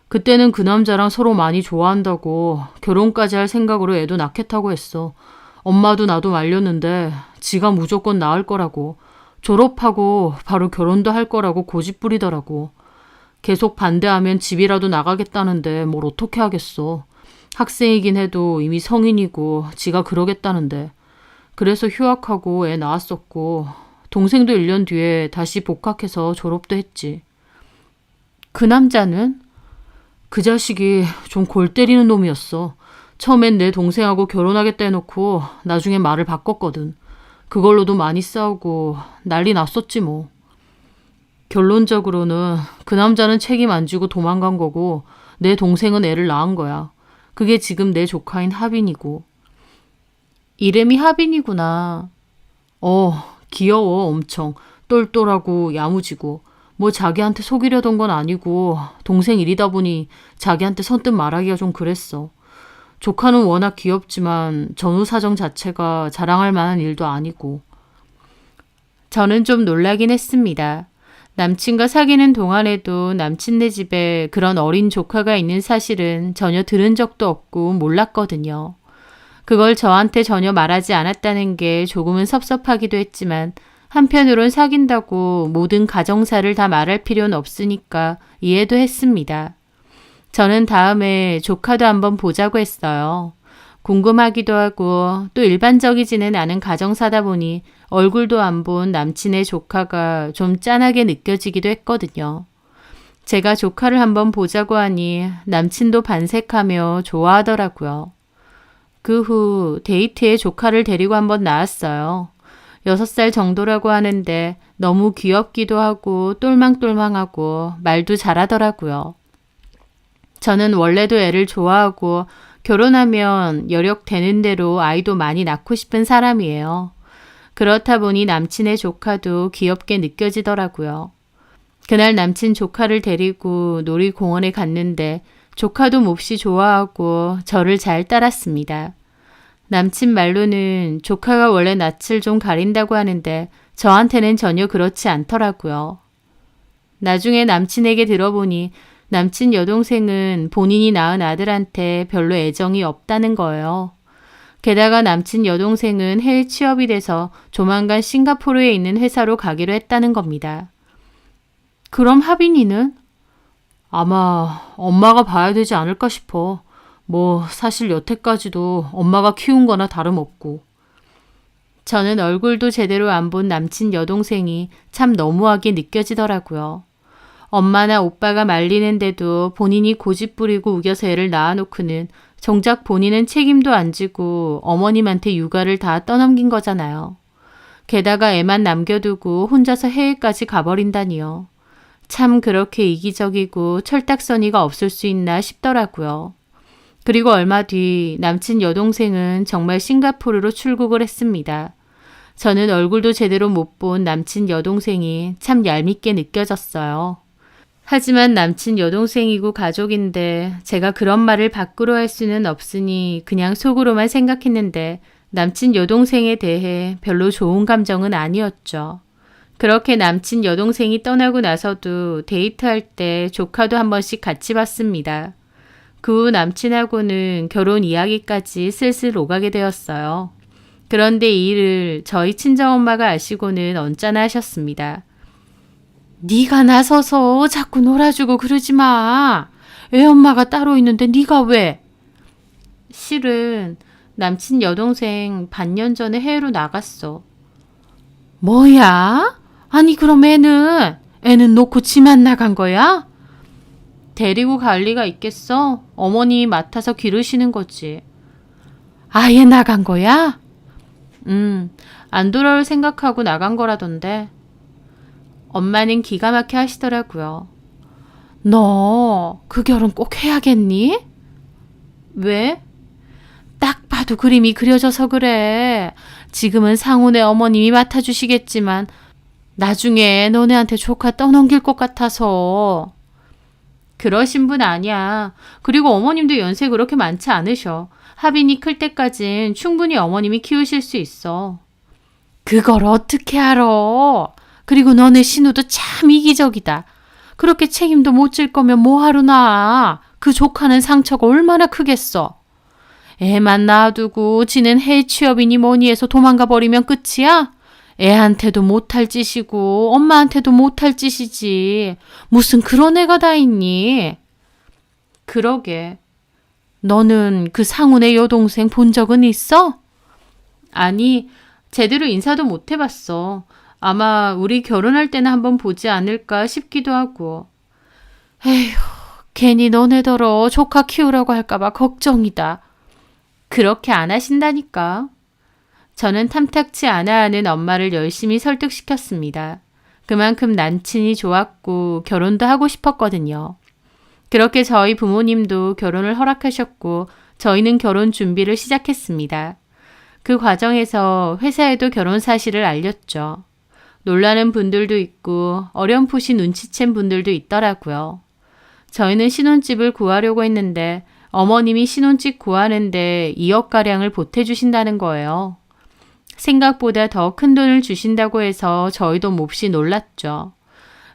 그때는 그 남자랑 서로 많이 좋아한다고 결혼까지 할 생각으로 애도 낳겠다고 했어. 엄마도 나도 말렸는데 지가 무조건 낳을 거라고. 졸업하고 바로 결혼도 할 거라고 고집 부리더라고. 계속 반대하면 집이라도 나가겠다는데 뭘 어떻게 하겠어. 학생이긴 해도 이미 성인이고 지가 그러겠다는데. 그래서 휴학하고 애 낳았었고 동생도 1년 뒤에 다시 복학해서 졸업도 했지. 그 남자는? 그 자식이 좀 골 때리는 놈이었어. 처음엔 내 동생하고 결혼하겠다 해놓고 나중에 말을 바꿨거든. 그걸로도 많이 싸우고 난리 났었지 뭐. 결론적으로는 그 남자는 책임 안 지고 도망간 거고 내 동생은 애를 낳은 거야. 그게 지금 내 조카인 하빈이고. 이름이 하빈이구나. 귀여워 엄청. 똘똘하고 야무지고. 뭐 자기한테 속이려던 건 아니고 동생 일이다 보니 자기한테 선뜻 말하기가 좀 그랬어. 조카는 워낙 귀엽지만 전후 사정 자체가 자랑할 만한 일도 아니고. 저는 좀 놀라긴 했습니다. 남친과 사귀는 동안에도 남친네 집에 그런 어린 조카가 있는 사실은 전혀 들은 적도 없고 몰랐거든요. 그걸 저한테 전혀 말하지 않았다는 게 조금은 섭섭하기도 했지만 한편으론 사귄다고 모든 가정사를 다 말할 필요는 없으니까 이해도 했습니다. 저는 다음에 조카도 한번 보자고 했어요. 궁금하기도 하고 또 일반적이지는 않은 가정사다 보니 얼굴도 안 본 남친의 조카가 좀 짠하게 느껴지기도 했거든요. 제가 조카를 한번 보자고 하니 남친도 반색하며 좋아하더라고요. 그 후 데이트에 조카를 데리고 한번 나왔어요. 6살 정도라고 하는데 너무 귀엽기도 하고 똘망똘망하고 말도 잘하더라고요. 저는 원래도 애를 좋아하고 결혼하면 여력 되는 대로 아이도 많이 낳고 싶은 사람이에요. 그렇다 보니 남친의 조카도 귀엽게 느껴지더라고요. 그날 남친 조카를 데리고 놀이공원에 갔는데 조카도 몹시 좋아하고 저를 잘 따랐습니다. 남친 말로는 조카가 원래 낯을 좀 가린다고 하는데 저한테는 전혀 그렇지 않더라고요. 나중에 남친에게 들어보니 남친 여동생은 본인이 낳은 아들한테 별로 애정이 없다는 거예요. 게다가 남친 여동생은 해외 취업이 돼서 조만간 싱가포르에 있는 회사로 가기로 했다는 겁니다. 그럼 하빈이는? 아마 엄마가 봐야 되지 않을까 싶어. 뭐 사실 여태까지도 엄마가 키운 거나 다름없고. 저는 얼굴도 제대로 안 본 남친 여동생이 참 너무하게 느껴지더라고요. 엄마나 오빠가 말리는데도 본인이 고집부리고 우겨서 애를 낳아놓고는 정작 본인은 책임도 안 지고 어머님한테 육아를 다 떠넘긴 거잖아요. 게다가 애만 남겨두고 혼자서 해외까지 가버린다니요. 참 그렇게 이기적이고 철딱서니가 없을 수 있나 싶더라고요. 그리고 얼마 뒤 남친 여동생은 정말 싱가포르로 출국을 했습니다. 저는 얼굴도 제대로 못 본 남친 여동생이 참 얄밉게 느껴졌어요. 하지만 남친 여동생이고 가족인데 제가 그런 말을 밖으로 할 수는 없으니 그냥 속으로만 생각했는데 남친 여동생에 대해 별로 좋은 감정은 아니었죠. 그렇게 남친 여동생이 떠나고 나서도 데이트할 때 조카도 한 번씩 같이 봤습니다. 그 후 남친하고는 결혼 이야기까지 슬슬 오가게 되었어요. 그런데 이 일을 저희 친정엄마가 아시고는 언짢아 하셨습니다. 네가 나서서 자꾸 놀아주고 그러지 마. 애엄마가 따로 있는데 네가 왜? 실은 남친 여동생 반년 전에 해외로 나갔어. 뭐야? 아니 그럼 애는 놓고 지만 나간 거야? 데리고 갈 리가 있겠어? 어머니 맡아서 기르시는 거지. 아예 나간 거야? 안 돌아올 생각하고 나간 거라던데. 엄마는 기가 막혀 하시더라고요. 너 그 결혼 꼭 해야겠니? 왜? 딱 봐도 그림이 그려져서 그래. 지금은 상훈의 어머님이 맡아주시겠지만 나중에 너네한테 조카 떠넘길 것 같아서. 그러신 분 아니야. 그리고 어머님도 연세 그렇게 많지 않으셔. 하빈이 클 때까진 충분히 어머님이 키우실 수 있어. 그걸 어떻게 알아? 그리고 너네 신우도 참 이기적이다. 그렇게 책임도 못 질 거면 뭐하러 낳아. 그 조카는 상처가 얼마나 크겠어. 애만 낳아두고 지는 해외 취업이니 뭐니 해서 도망가 버리면 끝이야? 애한테도 못할 짓이고 엄마한테도 못할 짓이지. 무슨 그런 애가 다 있니? 그러게. 너는 그 상훈의 여동생 본 적은 있어? 아니, 제대로 인사도 못 해봤어. 아마 우리 결혼할 때는 한번 보지 않을까 싶기도 하고. 에휴, 괜히 너네더러 조카 키우라고 할까봐 걱정이다. 그렇게 안 하신다니까. 저는 탐탁치 않아 하는 엄마를 열심히 설득시켰습니다. 그만큼 남친이 좋았고 결혼도 하고 싶었거든요. 그렇게 저희 부모님도 결혼을 허락하셨고 저희는 결혼 준비를 시작했습니다. 그 과정에서 회사에도 결혼 사실을 알렸죠. 놀라는 분들도 있고 어렴풋이 눈치챈 분들도 있더라고요. 저희는 신혼집을 구하려고 했는데 어머님이 신혼집 구하는데 2억가량을 보태주신다는 거예요. 생각보다 더 큰 돈을 주신다고 해서 저희도 몹시 놀랐죠.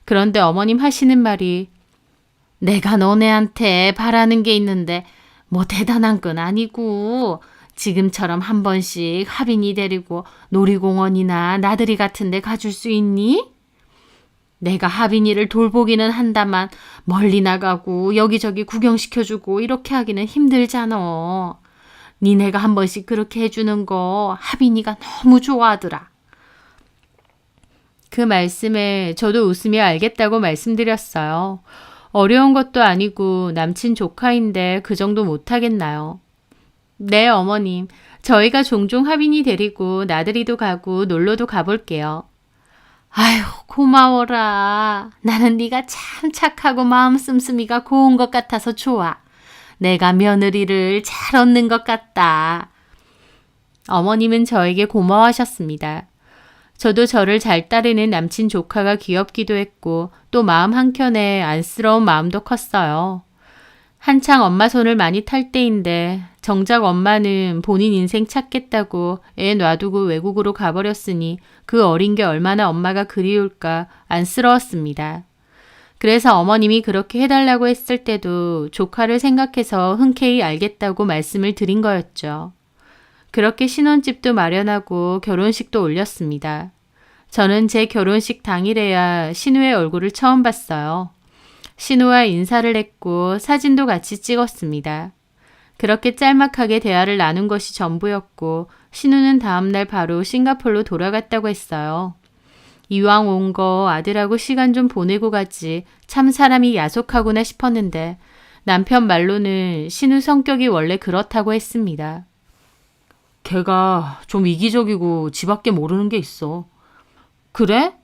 그런데 어머님 하시는 말이 내가 너네한테 바라는 게 있는데 뭐 대단한 건 아니고 지금처럼 한 번씩 하빈이 데리고 놀이공원이나 나들이 같은 데 가줄 수 있니? 내가 하빈이를 돌보기는 한다만 멀리 나가고 여기저기 구경시켜주고 이렇게 하기는 힘들잖아. 니네가 한 번씩 그렇게 해주는 거 하빈이가 너무 좋아하더라. 그 말씀에 저도 웃으며 알겠다고 말씀드렸어요. 어려운 것도 아니고 남친 조카인데 그 정도 못하겠나요? 네, 어머님. 저희가 종종 하빈이 데리고 나들이도 가고 놀러도 가볼게요. 아휴, 고마워라. 나는 네가 참 착하고 마음 씀씀이가 고운 것 같아서 좋아. 내가 며느리를 잘 얻는 것 같다. 어머님은 저에게 고마워하셨습니다. 저도 저를 잘 따르는 남친 조카가 귀엽기도 했고 또 마음 한켠에 안쓰러운 마음도 컸어요. 한창 엄마 손을 많이 탈 때인데 정작 엄마는 본인 인생 찾겠다고 애 놔두고 외국으로 가버렸으니 그 어린 게 얼마나 엄마가 그리울까 안쓰러웠습니다. 그래서 어머님이 그렇게 해달라고 했을 때도 조카를 생각해서 흔쾌히 알겠다고 말씀을 드린 거였죠. 그렇게 신혼집도 마련하고 결혼식도 올렸습니다. 저는 제 결혼식 당일에야 신우의 얼굴을 처음 봤어요. 신우와 인사를 했고 사진도 같이 찍었습니다. 그렇게 짤막하게 대화를 나눈 것이 전부였고 신우는 다음날 바로 싱가포르로 돌아갔다고 했어요. 이왕 온 거 아들하고 시간 좀 보내고 가지 참 사람이 야속하구나 싶었는데 남편 말로는 신우 성격이 원래 그렇다고 했습니다. 걔가 좀 이기적이고 지밖에 모르는 게 있어. 그래?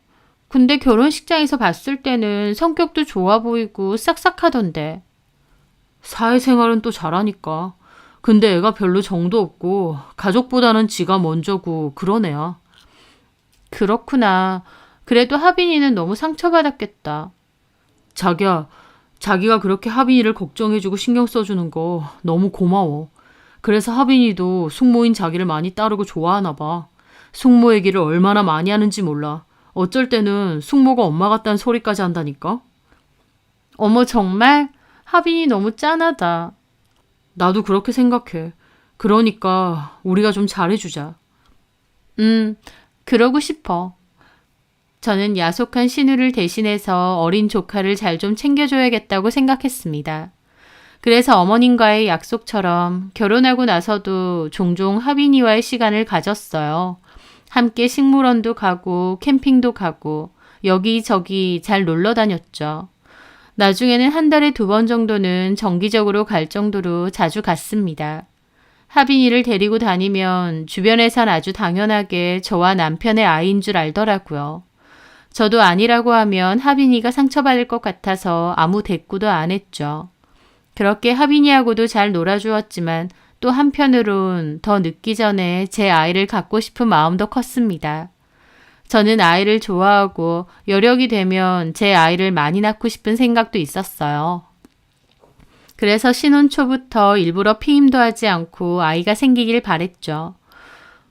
근데 결혼식장에서 봤을 때는 성격도 좋아 보이고 싹싹하던데. 사회생활은 또 잘하니까. 근데 애가 별로 정도 없고 가족보다는 지가 먼저고 그런 애야. 그렇구나. 그래도 하빈이는 너무 상처받았겠다. 자기가 그렇게 하빈이를 걱정해주고 신경 써주는 거 너무 고마워. 그래서 하빈이도 숙모인 자기를 많이 따르고 좋아하나 봐. 숙모 얘기를 얼마나 많이 하는지 몰라. 어쩔 때는 숙모가 엄마 같다는 소리까지 한다니까. 어머 정말? 하빈이 너무 짠하다. 나도 그렇게 생각해. 그러니까 우리가 좀 잘해주자. 그러고 싶어. 저는 야속한 신우를 대신해서 어린 조카를 잘 좀 챙겨줘야겠다고 생각했습니다. 그래서 어머님과의 약속처럼 결혼하고 나서도 종종 하빈이와의 시간을 가졌어요. 함께 식물원도 가고 캠핑도 가고 여기저기 잘 놀러 다녔죠. 나중에는 한 달에 2번 정도는 정기적으로 갈 정도로 자주 갔습니다. 하빈이를 데리고 다니면 주변에선 아주 당연하게 저와 남편의 아이인 줄 알더라고요. 저도 아니라고 하면 하빈이가 상처받을 것 같아서 아무 대꾸도 안 했죠. 그렇게 하빈이하고도 잘 놀아주었지만 또 한편으론 더 늦기 전에 제 아이를 갖고 싶은 마음도 컸습니다. 저는 아이를 좋아하고 여력이 되면 제 아이를 많이 낳고 싶은 생각도 있었어요. 그래서 신혼 초부터 일부러 피임도 하지 않고 아이가 생기길 바랬죠.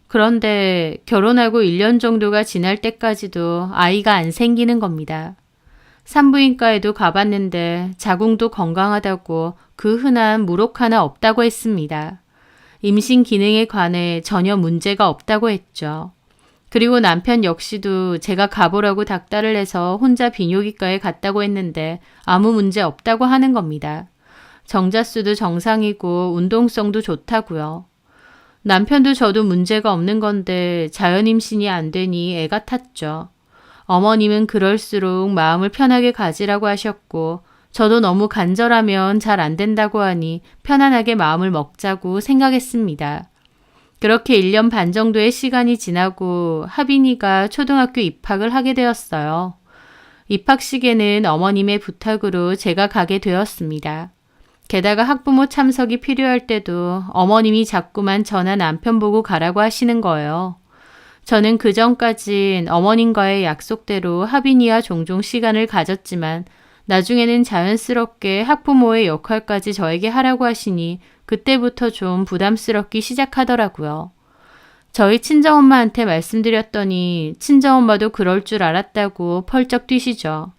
그런데 결혼하고 1년 정도가 지날 때까지도 아이가 안 생기는 겁니다. 산부인과에도 가봤는데 자궁도 건강하다고 그 흔한 물혹 하나 없다고 했습니다. 임신 기능에 관해 전혀 문제가 없다고 했죠. 그리고 남편 역시도 제가 가보라고 닥달을 해서 혼자 비뇨기과에 갔다고 했는데 아무 문제 없다고 하는 겁니다. 정자수도 정상이고 운동성도 좋다고요. 남편도 저도 문제가 없는 건데 자연 임신이 안 되니 애가 탔죠. 어머님은 그럴수록 마음을 편하게 가지라고 하셨고 저도 너무 간절하면 잘 안 된다고 하니 편안하게 마음을 먹자고 생각했습니다. 그렇게 1년 반 정도의 시간이 지나고 하빈이가 초등학교 입학을 하게 되었어요. 입학식에는 어머님의 부탁으로 제가 가게 되었습니다. 게다가 학부모 참석이 필요할 때도 어머님이 자꾸만 저나 남편 보고 가라고 하시는 거예요. 저는 그전까진 어머님과의 약속대로 하빈이와 종종 시간을 가졌지만 나중에는 자연스럽게 학부모의 역할까지 저에게 하라고 하시니 그때부터 좀 부담스럽기 시작하더라고요. 저희 친정엄마한테 말씀드렸더니 친정엄마도 그럴 줄 알았다고 펄쩍 뛰시죠.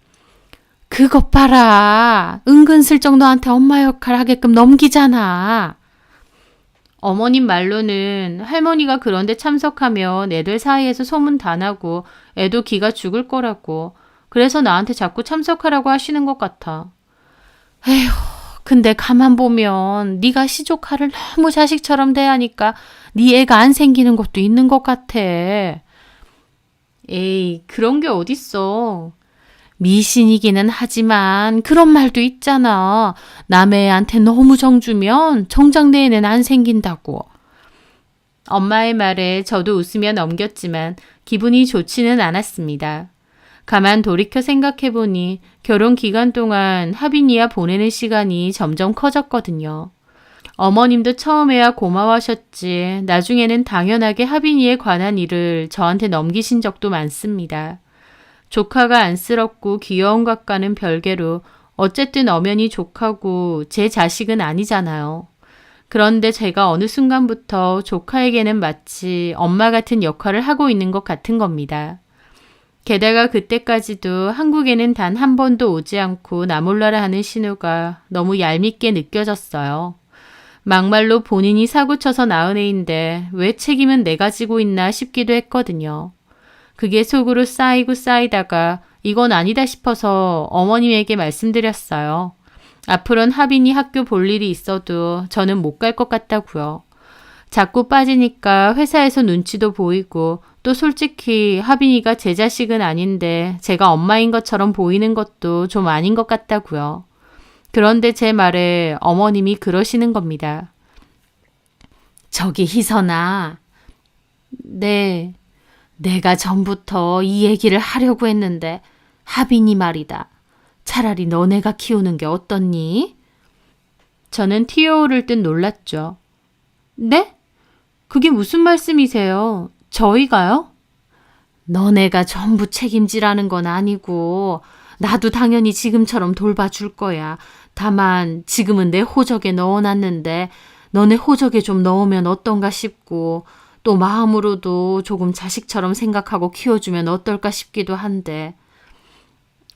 그것 봐라. 은근슬쩍 너한테 엄마 역할 하게끔 넘기잖아. 어머님 말로는 할머니가 그런데 참석하면 애들 사이에서 소문 다 나고 애도 기가 죽을 거라고 그래서 나한테 자꾸 참석하라고 하시는 것 같아. 에휴, 근데 가만 보면 네가 시조카를 너무 자식처럼 대하니까 네 애가 안 생기는 것도 있는 것 같아. 에이, 그런 게 어딨어. 미신이기는 하지만 그런 말도 있잖아. 남의 애한테 너무 정주면 정작 내 애는 안 생긴다고. 엄마의 말에 저도 웃으며 넘겼지만 기분이 좋지는 않았습니다. 가만 돌이켜 생각해보니 결혼 기간 동안 하빈이와 보내는 시간이 점점 커졌거든요. 어머님도 처음에야 고마워하셨지 나중에는 당연하게 하빈이에 관한 일을 저한테 넘기신 적도 많습니다. 조카가 안쓰럽고 귀여운 것과는 별개로 어쨌든 엄연히 조카고 제 자식은 아니잖아요. 그런데 제가 어느 순간부터 조카에게는 마치 엄마 같은 역할을 하고 있는 것 같은 겁니다. 게다가 그때까지도 한국에는 단 한 번도 오지 않고 나몰라라 하는 신우가 너무 얄밉게 느껴졌어요. 막말로 본인이 사고쳐서 낳은 애인데 왜 책임은 내가 지고 있나 싶기도 했거든요. 그게 속으로 쌓이고 쌓이다가 이건 아니다 싶어서 어머님에게 말씀드렸어요. 앞으로는 하빈이 학교 볼 일이 있어도 저는 못 갈 것 같다고요. 자꾸 빠지니까 회사에서 눈치도 보이고 또 솔직히 하빈이가 제 자식은 아닌데 제가 엄마인 것처럼 보이는 것도 좀 아닌 것 같다고요. 그런데 제 말에 어머님이 그러시는 겁니다. 저기 희선아. 네. 내가 전부터 이 얘기를 하려고 했는데 하빈이 말이다. 차라리 너네가 키우는 게 어떻니? 저는 튀어오를 듯 놀랐죠. 네? 그게 무슨 말씀이세요? 저희가요? 너네가 전부 책임지라는 건 아니고 나도 당연히 지금처럼 돌봐줄 거야. 다만 지금은 내 호적에 넣어놨는데 너네 호적에 좀 넣으면 어떤가 싶고 또 마음으로도 조금 자식처럼 생각하고 키워주면 어떨까 싶기도 한데.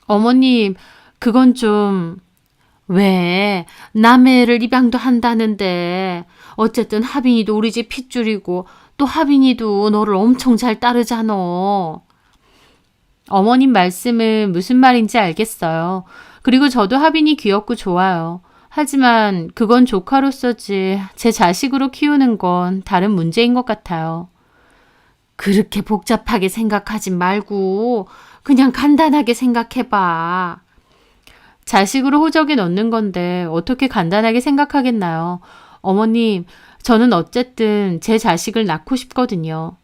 어머님, 그건 좀... 왜? 남의 애를 입양도 한다는데 어쨌든 하빈이도 우리 집 핏줄이고 또 하빈이도 너를 엄청 잘 따르잖아. 어머님 말씀은 무슨 말인지 알겠어요. 그리고 저도 하빈이 귀엽고 좋아요. 하지만 그건 조카로서지 제 자식으로 키우는 건 다른 문제인 것 같아요. 그렇게 복잡하게 생각하지 말고 그냥 간단하게 생각해봐. 자식으로 호적에 넣는 건데 어떻게 간단하게 생각하겠나요? 어머님, 저는 어쨌든 제 자식을 낳고 싶거든요.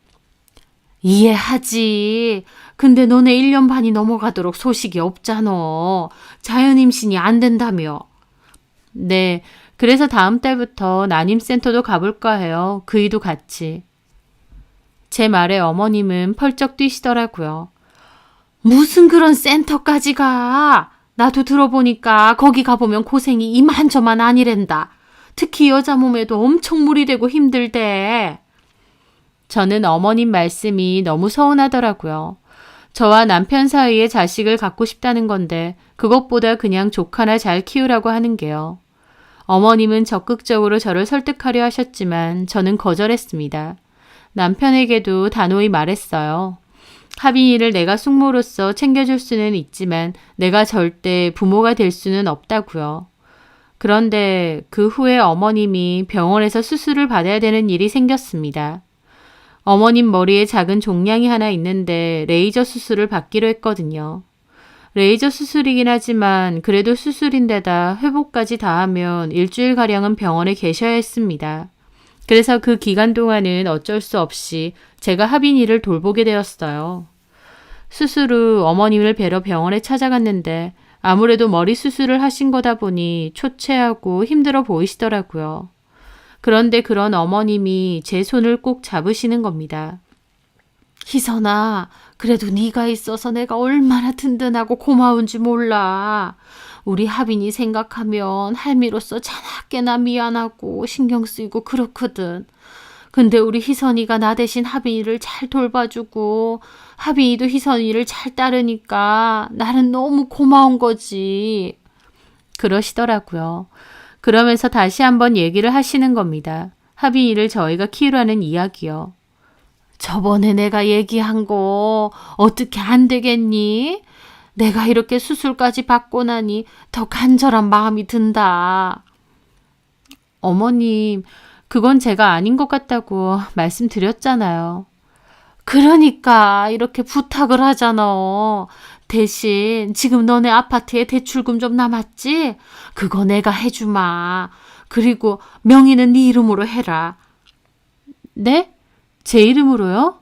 이해하지. 근데 너네 1년 반이 넘어가도록 소식이 없잖아. 자연 임신이 안 된다며. 네, 그래서 다음 달부터 난임센터도 가볼까 해요. 그이도 같이. 제 말에 어머님은 펄쩍 뛰시더라고요. 무슨 그런 센터까지 가? 나도 들어보니까 거기 가보면 고생이 이만저만 아니랜다. 특히 여자 몸에도 엄청 무리 되고 힘들대. 저는 어머님 말씀이 너무 서운하더라고요. 저와 남편 사이에 자식을 갖고 싶다는 건데 그것보다 그냥 조카나 잘 키우라고 하는 게요. 어머님은 적극적으로 저를 설득하려 하셨지만 저는 거절했습니다. 남편에게도 단호히 말했어요. 하빈이를 내가 숙모로서 챙겨줄 수는 있지만 내가 절대 부모가 될 수는 없다고요. 그런데 그 후에 어머님이 병원에서 수술을 받아야 되는 일이 생겼습니다. 어머님 머리에 작은 종양이 하나 있는데 레이저 수술을 받기로 했거든요. 레이저 수술이긴 하지만 그래도 수술인데다 회복까지 다 하면 일주일가량은 병원에 계셔야 했습니다. 그래서 그 기간 동안은 어쩔 수 없이 제가 하빈이를 돌보게 되었어요. 수술 후 어머님을 뵈러 병원에 찾아갔는데 아무래도 머리 수술을 하신 거다 보니 초췌하고 힘들어 보이시더라고요. 그런데 그런 어머님이 제 손을 꼭 잡으시는 겁니다. 희선아, 그래도 네가 있어서 내가 얼마나 든든하고 고마운지 몰라. 우리 하빈이 생각하면 할미로서 자나깨나 미안하고 신경 쓰이고 그렇거든. 근데 우리 희선이가 나 대신 하빈이를 잘 돌봐주고 하빈이도 희선이를 잘 따르니까 나는 너무 고마운 거지. 그러시더라고요. 그러면서 다시 한번 얘기를 하시는 겁니다. 하빈이를 저희가 키우라는 이야기요. 저번에 내가 얘기한 거 어떻게 안 되겠니? 내가 이렇게 수술까지 받고 나니 더 간절한 마음이 든다. 어머님, 그건 제가 아닌 것 같다고 말씀드렸잖아요. 그러니까 이렇게 부탁을 하잖아. 대신 지금 너네 아파트에 대출금 좀 남았지? 그거 내가 해주마. 그리고 명의는 네 이름으로 해라. 네? 제 이름으로요?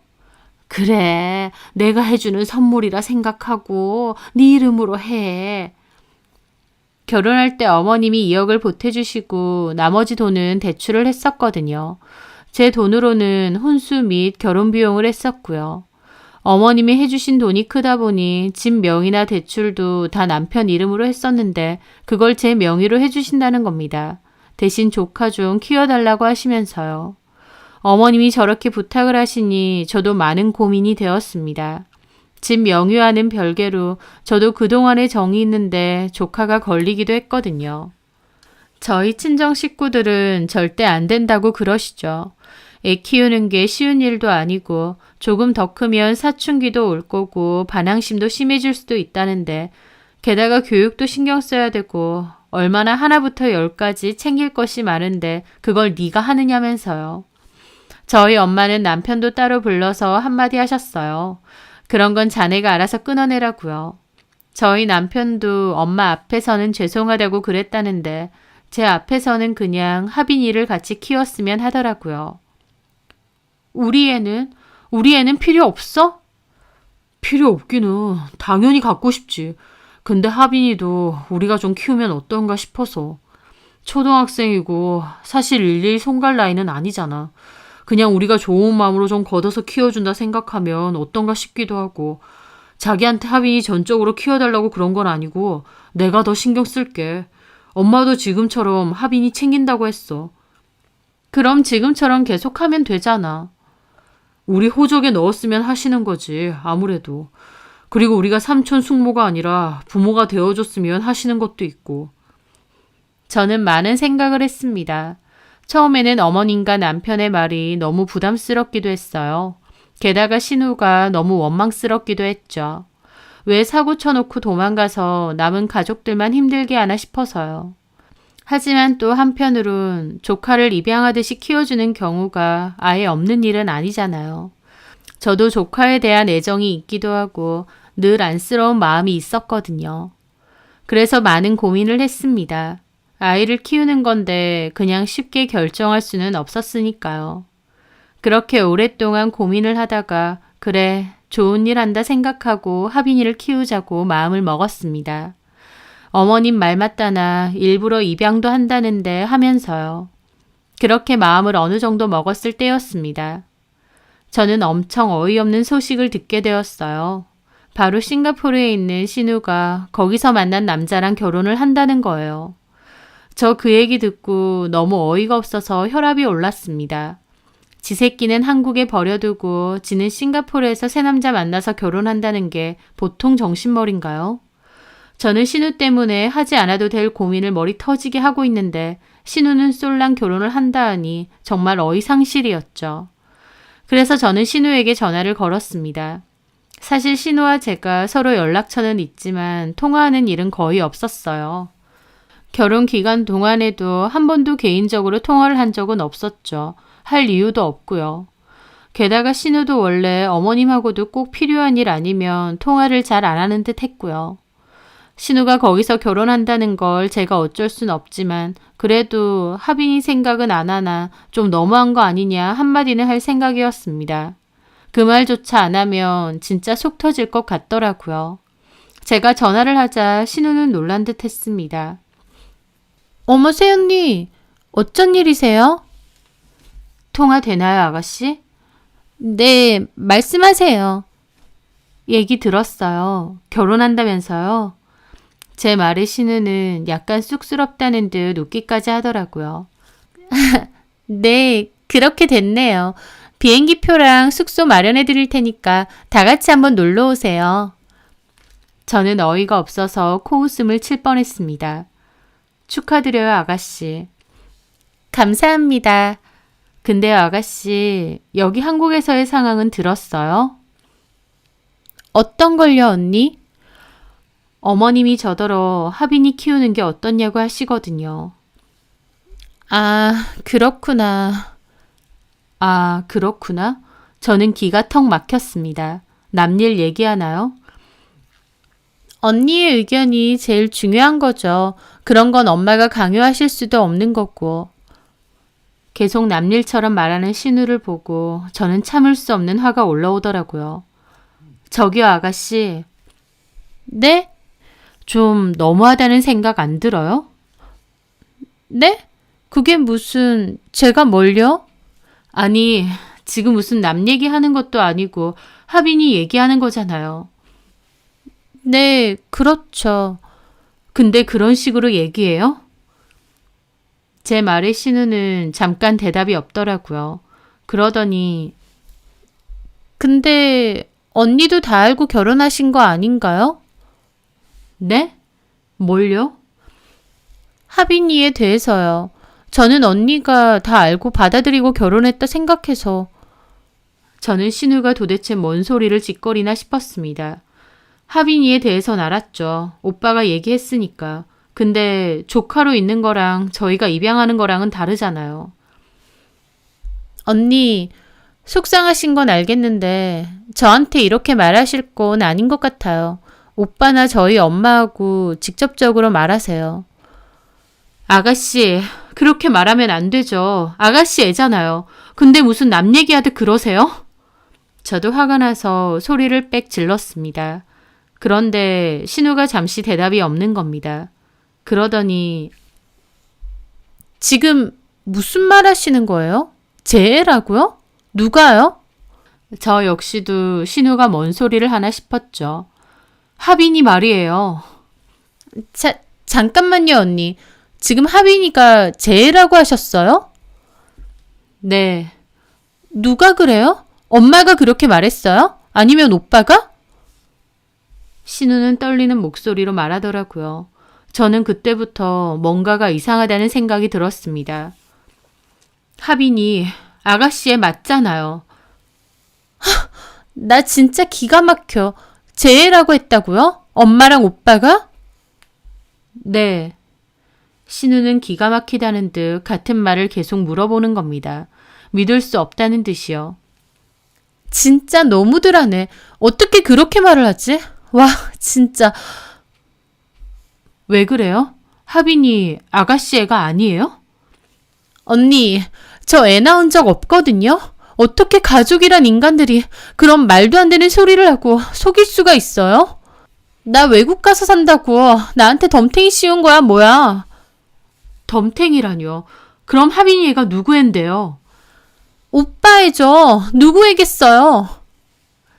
그래, 내가 해주는 선물이라 생각하고 네 이름으로 해. 결혼할 때 어머님이 2억을 보태주시고 나머지 돈은 대출을 했었거든요. 제 돈으로는 혼수 및 결혼 비용을 했었고요. 어머님이 해주신 돈이 크다 보니 집 명의나 대출도 다 남편 이름으로 했었는데 그걸 제 명의로 해주신다는 겁니다. 대신 조카 좀 키워달라고 하시면서요. 어머님이 저렇게 부탁을 하시니 저도 많은 고민이 되었습니다. 집 명의와는 별개로 저도 그동안의 정이 있는데 조카가 걸리기도 했거든요. 저희 친정 식구들은 절대 안 된다고 그러시죠. 애 키우는 게 쉬운 일도 아니고 조금 더 크면 사춘기도 올 거고 반항심도 심해질 수도 있다는데 게다가 교육도 신경 써야 되고 얼마나 하나부터 열까지 챙길 것이 많은데 그걸 네가 하느냐면서요. 저희 엄마는 남편도 따로 불러서 한마디 하셨어요. 그런 건 자네가 알아서 끊어내라고요. 저희 남편도 엄마 앞에서는 죄송하다고 그랬다는데 제 앞에서는 그냥 하빈이를 같이 키웠으면 하더라고요. 우리 애는 필요 없어? 필요 없기는 당연히 갖고 싶지. 근데 하빈이도 우리가 좀 키우면 어떤가 싶어서. 초등학생이고 사실 일일이 손갈 나이는 아니잖아. 그냥 우리가 좋은 마음으로 좀 걷어서 키워준다 생각하면 어떤가 싶기도 하고 자기한테 하빈이 전적으로 키워달라고 그런 건 아니고 내가 더 신경 쓸게. 엄마도 지금처럼 하빈이 챙긴다고 했어. 그럼 지금처럼 계속하면 되잖아. 우리 호적에 넣었으면 하시는 거지 아무래도. 그리고 우리가 삼촌 숙모가 아니라 부모가 되어줬으면 하시는 것도 있고. 저는 많은 생각을 했습니다. 처음에는 어머님과 남편의 말이 너무 부담스럽기도 했어요. 게다가 신우가 너무 원망스럽기도 했죠. 왜 사고 쳐놓고 도망가서 남은 가족들만 힘들게 하나 싶어서요. 하지만 또 한편으론 조카를 입양하듯이 키워주는 경우가 아예 없는 일은 아니잖아요. 저도 조카에 대한 애정이 있기도 하고 늘 안쓰러운 마음이 있었거든요. 그래서 많은 고민을 했습니다. 아이를 키우는 건데 그냥 쉽게 결정할 수는 없었으니까요. 그렇게 오랫동안 고민을 하다가 그래 좋은 일 한다 생각하고 하빈이를 키우자고 마음을 먹었습니다. 어머님 말 맞다나 일부러 입양도 한다는데 하면서요. 그렇게 마음을 어느 정도 먹었을 때였습니다. 저는 엄청 어이없는 소식을 듣게 되었어요. 바로 싱가포르에 있는 신우가 거기서 만난 남자랑 결혼을 한다는 거예요. 저 그 얘기 듣고 너무 어이가 없어서 혈압이 올랐습니다. 지 새끼는 한국에 버려두고 지는 싱가포르에서 새 남자 만나서 결혼한다는 게 보통 정신머리인가요? 저는 신우 때문에 하지 않아도 될 고민을 머리 터지게 하고 있는데 신우는 쏠랑 결혼을 한다 하니 정말 어이상실이었죠. 그래서 저는 신우에게 전화를 걸었습니다. 사실 신우와 제가 서로 연락처는 있지만 통화하는 일은 거의 없었어요. 결혼 기간 동안에도 한 번도 개인적으로 통화를 한 적은 없었죠. 할 이유도 없고요. 게다가 신우도 원래 어머님하고도 꼭 필요한 일 아니면 통화를 잘 안 하는 듯 했고요. 신우가 거기서 결혼한다는 걸 제가 어쩔 순 없지만 그래도 하빈이 생각은 안 하나 좀 너무한 거 아니냐 한마디는 할 생각이었습니다. 그 말조차 안 하면 진짜 속 터질 것 같더라고요. 제가 전화를 하자 신우는 놀란 듯 했습니다. 어머, 새언니, 어쩐 일이세요? 통화 되나요, 아가씨? 네, 말씀하세요. 얘기 들었어요. 결혼한다면서요? 제 말에 신우는 약간 쑥스럽다는 듯 웃기까지 하더라고요. 네, 그렇게 됐네요. 비행기표랑 숙소 마련해 드릴 테니까 다 같이 한번 놀러 오세요. 저는 어이가 없어서 코웃음을 칠 뻔했습니다. 축하드려요, 아가씨. 감사합니다. 근데요, 아가씨, 여기 한국에서의 상황은 들었어요? 어떤 걸요, 언니? 어머님이 저더러 하빈이 키우는 게 어떻냐고 하시거든요. 아, 그렇구나. 아, 그렇구나. 저는 기가 턱 막혔습니다. 남일 얘기하나요? 언니의 의견이 제일 중요한 거죠. 그런 건 엄마가 강요하실 수도 없는 거고. 계속 남일처럼 말하는 신우를 보고 저는 참을 수 없는 화가 올라오더라고요. 저기요, 아가씨. 네? 좀 너무하다는 생각 안 들어요? 네? 그게 무슨, 제가 뭘요? 아니, 지금 무슨 남 얘기하는 것도 아니고 하빈이 얘기하는 거잖아요. 네, 그렇죠. 근데 그런 식으로 얘기해요? 제 말에 신우는 잠깐 대답이 없더라고요. 그러더니 근데 언니도 다 알고 결혼하신 거 아닌가요? 네? 뭘요? 하빈이에 대해서요. 저는 언니가 다 알고 받아들이고 결혼했다 생각해서. 저는 신우가 도대체 뭔 소리를 짓거리나 싶었습니다. 하빈이에 대해선 알았죠. 오빠가 얘기했으니까. 근데 조카로 있는 거랑 저희가 입양하는 거랑은 다르잖아요. 언니, 속상하신 건 알겠는데 저한테 이렇게 말하실 건 아닌 것 같아요. 오빠나 저희 엄마하고 직접적으로 말하세요. 아가씨, 그렇게 말하면 안 되죠. 아가씨 애잖아요. 근데 무슨 남 얘기하듯 그러세요? 저도 화가 나서 소리를 빽 질렀습니다. 그런데 신우가 잠시 대답이 없는 겁니다. 그러더니 지금 무슨 말 하시는 거예요? 제 애라고요? 누가요? 저 역시도 신우가 뭔 소리를 하나 싶었죠. 하빈이 말이에요. 잠깐만요, 언니. 지금 하빈이가 제 애라고 하셨어요? 네. 누가 그래요? 엄마가 그렇게 말했어요? 아니면 오빠가? 신우는 떨리는 목소리로 말하더라고요. 저는 그때부터 뭔가가 이상하다는 생각이 들었습니다. 하빈이 아가씨에 맞잖아요. 나 진짜 기가 막혀. 제 애라고 했다고요? 엄마랑 오빠가? 네. 신우는 기가 막히다는 듯 같은 말을 계속 물어보는 겁니다. 믿을 수 없다는 듯이요. 진짜 너무들 하네. 어떻게 그렇게 말을 하지? 와, 진짜. 왜 그래요? 하빈이 아가씨 애가 아니에요? 언니, 저 애 낳은 적 없거든요? 어떻게 가족이란 인간들이 그런 말도 안 되는 소리를 하고 속일 수가 있어요? 나 외국 가서 산다고 나한테 덤탱이 씌운 거야, 뭐야? 덤탱이라뇨. 그럼 하빈이 애가 누구 앤데요? 오빠 애죠. 누구 애겠어요?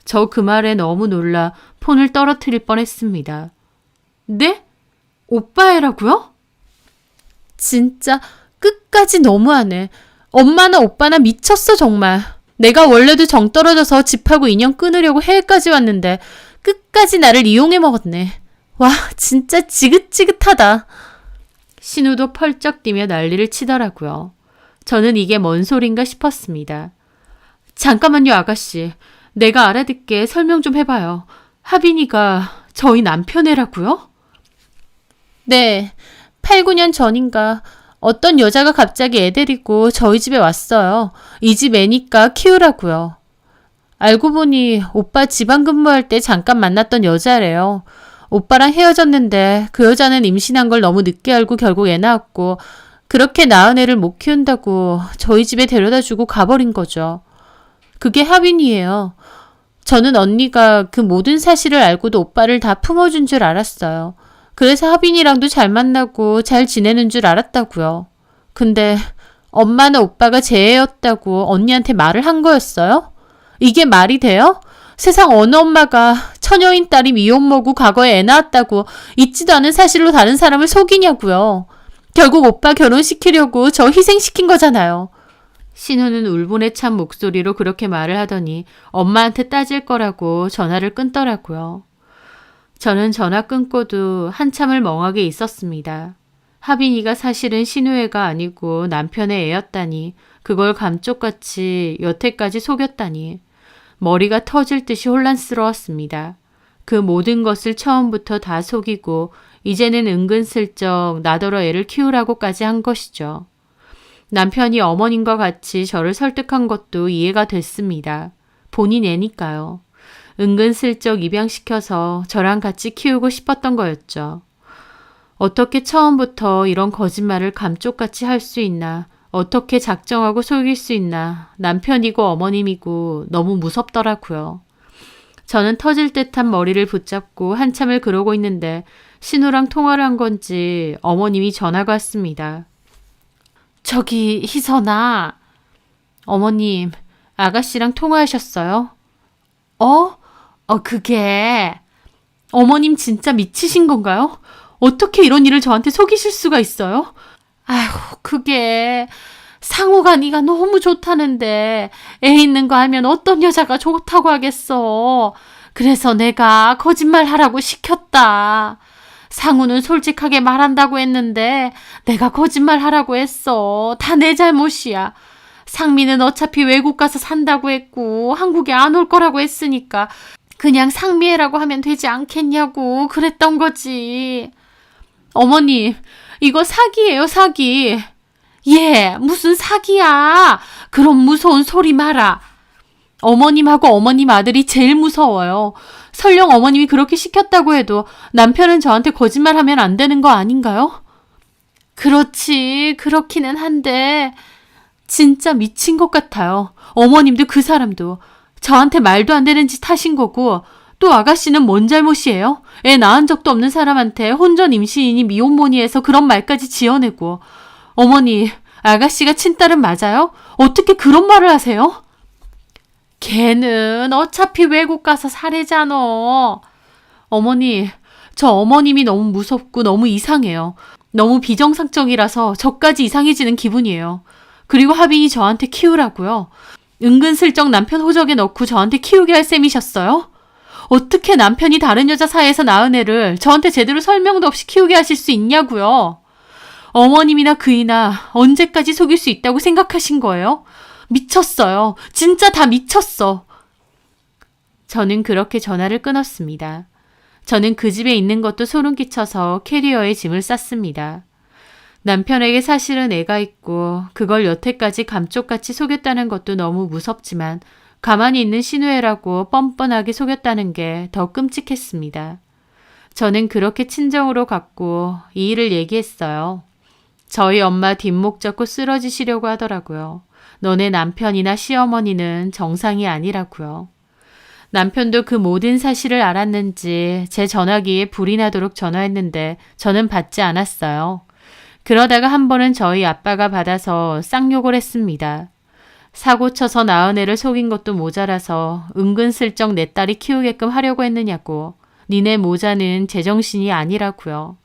저 그 말에 너무 놀라 폰을 떨어뜨릴 뻔했습니다. 네? 오빠 애라고요? 진짜 끝까지 너무하네. 엄마나 오빠나 미쳤어 정말. 내가 원래도 정 떨어져서 집하고 인연 끊으려고 해외까지 왔는데 끝까지 나를 이용해 먹었네. 와, 진짜 지긋지긋하다. 신우도 펄쩍 뛰며 난리를 치더라고요. 저는 이게 뭔 소린가 싶었습니다. 잠깐만요, 아가씨. 내가 알아듣게 설명 좀 해봐요. 하빈이가 저희 남편 애라고요? 네, 8, 9년 전인가 어떤 여자가 갑자기 애 데리고 저희 집에 왔어요. 이 집 애니까 키우라고요. 알고 보니 오빠 지방 근무할 때 잠깐 만났던 여자래요. 오빠랑 헤어졌는데 그 여자는 임신한 걸 너무 늦게 알고 결국 애 낳았고 그렇게 낳은 애를 못 키운다고 저희 집에 데려다 주고 가버린 거죠. 그게 하빈이에요. 저는 언니가 그 모든 사실을 알고도 오빠를 다 품어준 줄 알았어요. 그래서 하빈이랑도 잘 만나고 잘 지내는 줄 알았다고요. 근데 엄마는 오빠가 제 애였다고 언니한테 말을 한 거였어요? 이게 말이 돼요? 세상 어느 엄마가 처녀인 딸이 미혼모고 과거에 애 낳았다고 있지도 않은 사실로 다른 사람을 속이냐고요. 결국 오빠 결혼시키려고 저 희생시킨 거잖아요. 신우는 울분에 찬 목소리로 그렇게 말을 하더니 엄마한테 따질 거라고 전화를 끊더라고요. 저는 전화 끊고도 한참을 멍하게 있었습니다. 하빈이가 사실은 신우애가 아니고 남편의 애였다니, 그걸 감쪽같이 여태까지 속였다니, 머리가 터질 듯이 혼란스러웠습니다. 그 모든 것을 처음부터 다 속이고 이제는 은근슬쩍 나더러 애를 키우라고까지 한 것이죠. 남편이 어머님과 같이 저를 설득한 것도 이해가 됐습니다. 본인 애니까요. 은근슬쩍 입양시켜서 저랑 같이 키우고 싶었던 거였죠. 어떻게 처음부터 이런 거짓말을 감쪽같이 할 수 있나, 어떻게 작정하고 속일 수 있나, 남편이고 어머님이고 너무 무섭더라고요. 저는 터질 듯한 머리를 붙잡고 한참을 그러고 있는데 신우랑 통화를 한 건지 어머님이 전화가 왔습니다. 저기 희선아, 어머님 아가씨랑 통화하셨어요? 그게 어머님 진짜 미치신 건가요? 어떻게 이런 일을 저한테 속이실 수가 있어요? 아휴, 그게 상우가 네가 너무 좋다는데 애 있는 거 알면 어떤 여자가 좋다고 하겠어. 그래서 내가 거짓말 하라고 시켰다. 상우는 솔직하게 말한다고 했는데 내가 거짓말 하라고 했어. 다 내 잘못이야. 상미는 어차피 외국 가서 산다고 했고 한국에 안 올 거라고 했으니까 그냥 상미애라고 하면 되지 않겠냐고 그랬던 거지. 어머님, 이거 사기예요, 사기. 예, 무슨 사기야. 그런 무서운 소리 마라. 어머님하고 어머님 아들이 제일 무서워요. 설령 어머님이 그렇게 시켰다고 해도 남편은 저한테 거짓말하면 안 되는 거 아닌가요? 그렇지, 그렇기는 한데 진짜 미친 것 같아요. 어머님도 그 사람도 저한테 말도 안 되는 짓 하신 거고 또 아가씨는 뭔 잘못이에요? 애 낳은 적도 없는 사람한테 혼전 임신이니 미혼모니 해서 그런 말까지 지어내고 어머니, 아가씨가 친딸은 맞아요? 어떻게 그런 말을 하세요? 걔는 어차피 외국 가서 살해잖아. 어머니, 저 어머님이 너무 무섭고 너무 이상해요. 너무 비정상적이라서 저까지 이상해지는 기분이에요. 그리고 하빈이 저한테 키우라고요. 은근슬쩍 남편 호적에 넣고 저한테 키우게 할 셈이셨어요? 어떻게 남편이 다른 여자 사이에서 낳은 애를 저한테 제대로 설명도 없이 키우게 하실 수 있냐고요. 어머님이나 그이나 언제까지 속일 수 있다고 생각하신 거예요? 미쳤어요. 진짜 다 미쳤어. 저는 그렇게 전화를 끊었습니다. 저는 그 집에 있는 것도 소름 끼쳐서 캐리어에 짐을 쌌습니다. 남편에게 사실은 애가 있고 그걸 여태까지 감쪽같이 속였다는 것도 너무 무섭지만 가만히 있는 신우애라고 뻔뻔하게 속였다는 게 더 끔찍했습니다. 저는 그렇게 친정으로 갔고 이 일을 얘기했어요. 저희 엄마 뒷목 잡고 쓰러지시려고 하더라고요. 너네 남편이나 시어머니는 정상이 아니라고요. 남편도 그 모든 사실을 알았는지 제 전화기에 불이 나도록 전화했는데 저는 받지 않았어요. 그러다가 한 번은 저희 아빠가 받아서 쌍욕을 했습니다. 사고 쳐서 낳은 애를 속인 것도 모자라서 은근슬쩍 내 딸이 키우게끔 하려고 했느냐고. 니네 모자는 제정신이 아니라고요.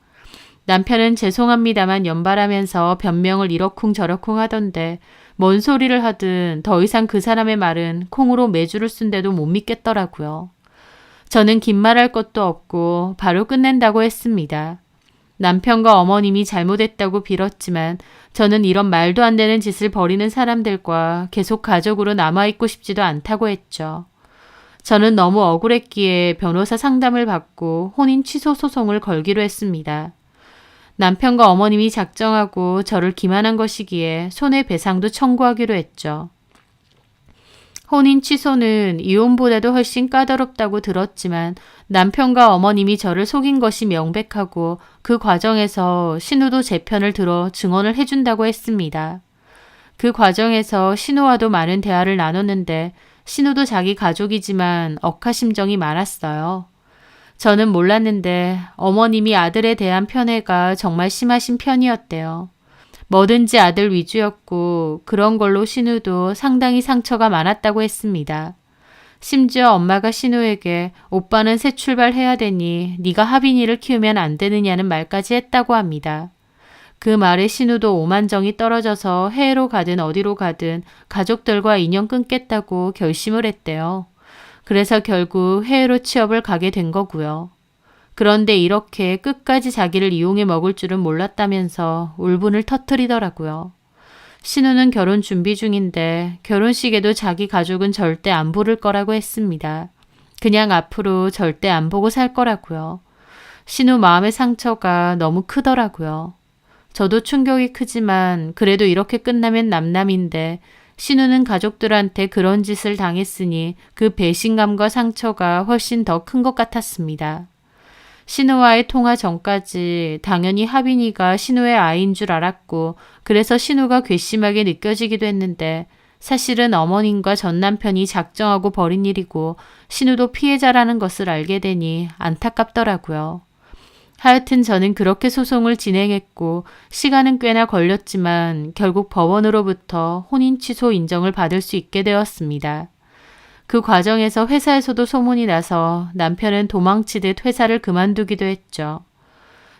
남편은 죄송합니다만 연발하면서 변명을 이러쿵 저러쿵 하던데 뭔 소리를 하든 더 이상 그 사람의 말은 콩으로 매주를 쓴데도 못 믿겠더라고요. 저는 긴 말할 것도 없고 바로 끝낸다고 했습니다. 남편과 어머님이 잘못했다고 빌었지만 저는 이런 말도 안 되는 짓을 벌이는 사람들과 계속 가족으로 남아있고 싶지도 않다고 했죠. 저는 너무 억울했기에 변호사 상담을 받고 혼인 취소 소송을 걸기로 했습니다. 남편과 어머님이 작정하고 저를 기만한 것이기에 손해배상도 청구하기로 했죠. 혼인 취소는 이혼보다도 훨씬 까다롭다고 들었지만 남편과 어머님이 저를 속인 것이 명백하고 그 과정에서 신우도 제 편을 들어 증언을 해준다고 했습니다. 그 과정에서 신우와도 많은 대화를 나눴는데 신우도 자기 가족이지만 억하심정이 많았어요. 저는 몰랐는데 어머님이 아들에 대한 편애가 정말 심하신 편이었대요. 뭐든지 아들 위주였고 그런 걸로 신우도 상당히 상처가 많았다고 했습니다. 심지어 엄마가 신우에게 오빠는 새 출발해야 되니 네가 하빈이를 키우면 안 되느냐는 말까지 했다고 합니다. 그 말에 신우도 오만정이 떨어져서 해외로 가든 어디로 가든 가족들과 인연 끊겠다고 결심을 했대요. 그래서 결국 해외로 취업을 가게 된 거고요. 그런데 이렇게 끝까지 자기를 이용해 먹을 줄은 몰랐다면서 울분을 터뜨리더라고요. 신우는 결혼 준비 중인데 결혼식에도 자기 가족은 절대 안 부를 거라고 했습니다. 그냥 앞으로 절대 안 보고 살 거라고요. 신우 마음의 상처가 너무 크더라고요. 저도 충격이 크지만 그래도 이렇게 끝나면 남남인데 신우는 가족들한테 그런 짓을 당했으니 그 배신감과 상처가 훨씬 더 큰 것 같았습니다. 신우와의 통화 전까지 당연히 하빈이가 신우의 아이인 줄 알았고 그래서 신우가 괘씸하게 느껴지기도 했는데 사실은 어머님과 전 남편이 작정하고 벌인 일이고 신우도 피해자라는 것을 알게 되니 안타깝더라고요. 하여튼 저는 그렇게 소송을 진행했고 시간은 꽤나 걸렸지만 결국 법원으로부터 혼인 취소 인정을 받을 수 있게 되었습니다. 그 과정에서 회사에서도 소문이 나서 남편은 도망치듯 회사를 그만두기도 했죠.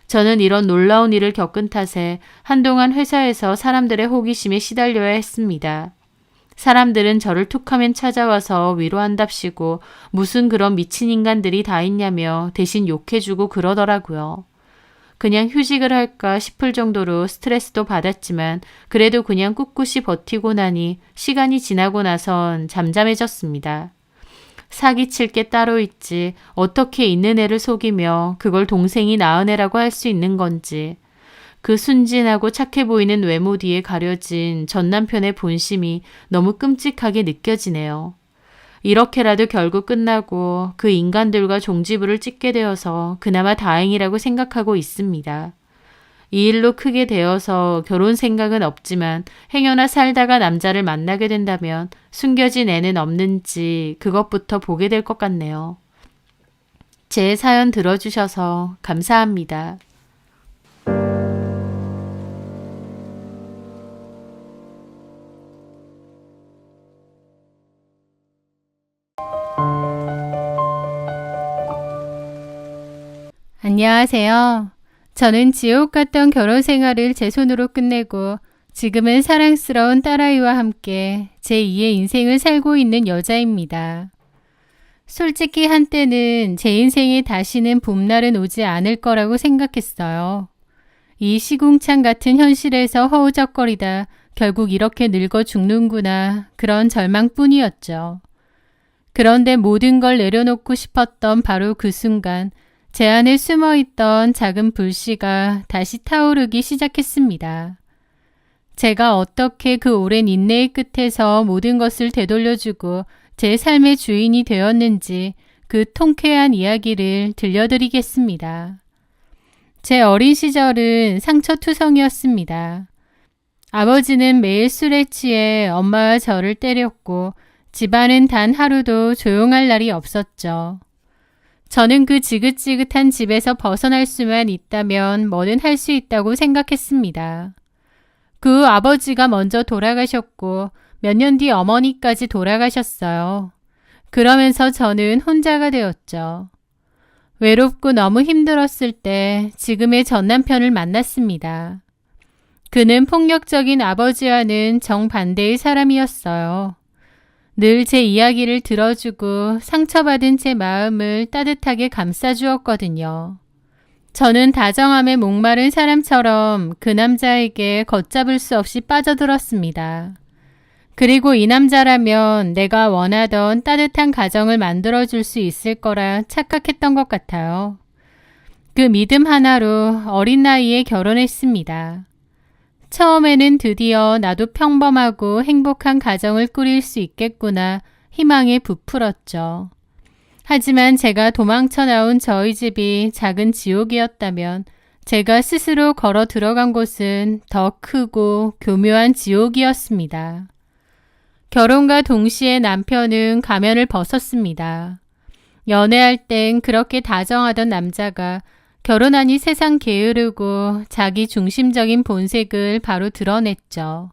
저는 이런 놀라운 일을 겪은 탓에 한동안 회사에서 사람들의 호기심에 시달려야 했습니다. 사람들은 저를 툭하면 찾아와서 위로한답시고 무슨 그런 미친 인간들이 다 있냐며 대신 욕해주고 그러더라고요. 그냥 휴직을 할까 싶을 정도로 스트레스도 받았지만 그래도 그냥 꿋꿋이 버티고 나니 시간이 지나고 나선 잠잠해졌습니다. 사기칠 게 따로 있지 어떻게 있는 애를 속이며 그걸 동생이 낳은 애라고 할 수 있는 건지. 그 순진하고 착해 보이는 외모 뒤에 가려진 전 남편의 본심이 너무 끔찍하게 느껴지네요. 이렇게라도 결국 끝나고 그 인간들과 종지부를 찍게 되어서 그나마 다행이라고 생각하고 있습니다. 이 일로 크게 되어서 결혼 생각은 없지만 행여나 살다가 남자를 만나게 된다면 숨겨진 애는 없는지 그것부터 보게 될 것 같네요. 제 사연 들어주셔서 감사합니다. 안녕하세요. 저는 지옥 같던 결혼 생활을 제 손으로 끝내고 지금은 사랑스러운 딸아이와 함께 제2의 인생을 살고 있는 여자입니다. 솔직히 한때는 제 인생에 다시는 봄날은 오지 않을 거라고 생각했어요. 이 시궁창 같은 현실에서 허우적거리다 결국 이렇게 늙어 죽는구나 그런 절망뿐이었죠. 그런데 모든 걸 내려놓고 싶었던 바로 그 순간 제 안에 숨어있던 작은 불씨가 다시 타오르기 시작했습니다. 제가 어떻게 그 오랜 인내의 끝에서 모든 것을 되돌려주고 제 삶의 주인이 되었는지 그 통쾌한 이야기를 들려드리겠습니다. 제 어린 시절은 상처투성이었습니다. 아버지는 매일 술에 취해 엄마와 저를 때렸고 집안은 단 하루도 조용할 날이 없었죠. 저는 그 지긋지긋한 집에서 벗어날 수만 있다면 뭐든 할 수 있다고 생각했습니다. 그 아버지가 먼저 돌아가셨고 몇 년 뒤 어머니까지 돌아가셨어요. 그러면서 저는 혼자가 되었죠. 외롭고 너무 힘들었을 때 지금의 전 남편을 만났습니다. 그는 폭력적인 아버지와는 정반대의 사람이었어요. 늘 제 이야기를 들어주고 상처받은 제 마음을 따뜻하게 감싸주었거든요. 저는 다정함에 목마른 사람처럼 그 남자에게 걷잡을 수 없이 빠져들었습니다. 그리고 이 남자라면 내가 원하던 따뜻한 가정을 만들어줄 수 있을 거라 착각했던 것 같아요. 그 믿음 하나로 어린 나이에 결혼했습니다. 처음에는 드디어 나도 평범하고 행복한 가정을 꾸릴 수 있겠구나 희망에 부풀었죠. 하지만 제가 도망쳐 나온 저희 집이 작은 지옥이었다면 제가 스스로 걸어 들어간 곳은 더 크고 교묘한 지옥이었습니다. 결혼과 동시에 남편은 가면을 벗었습니다. 연애할 땐 그렇게 다정하던 남자가 결혼하니 세상 게으르고 자기 중심적인 본색을 바로 드러냈죠.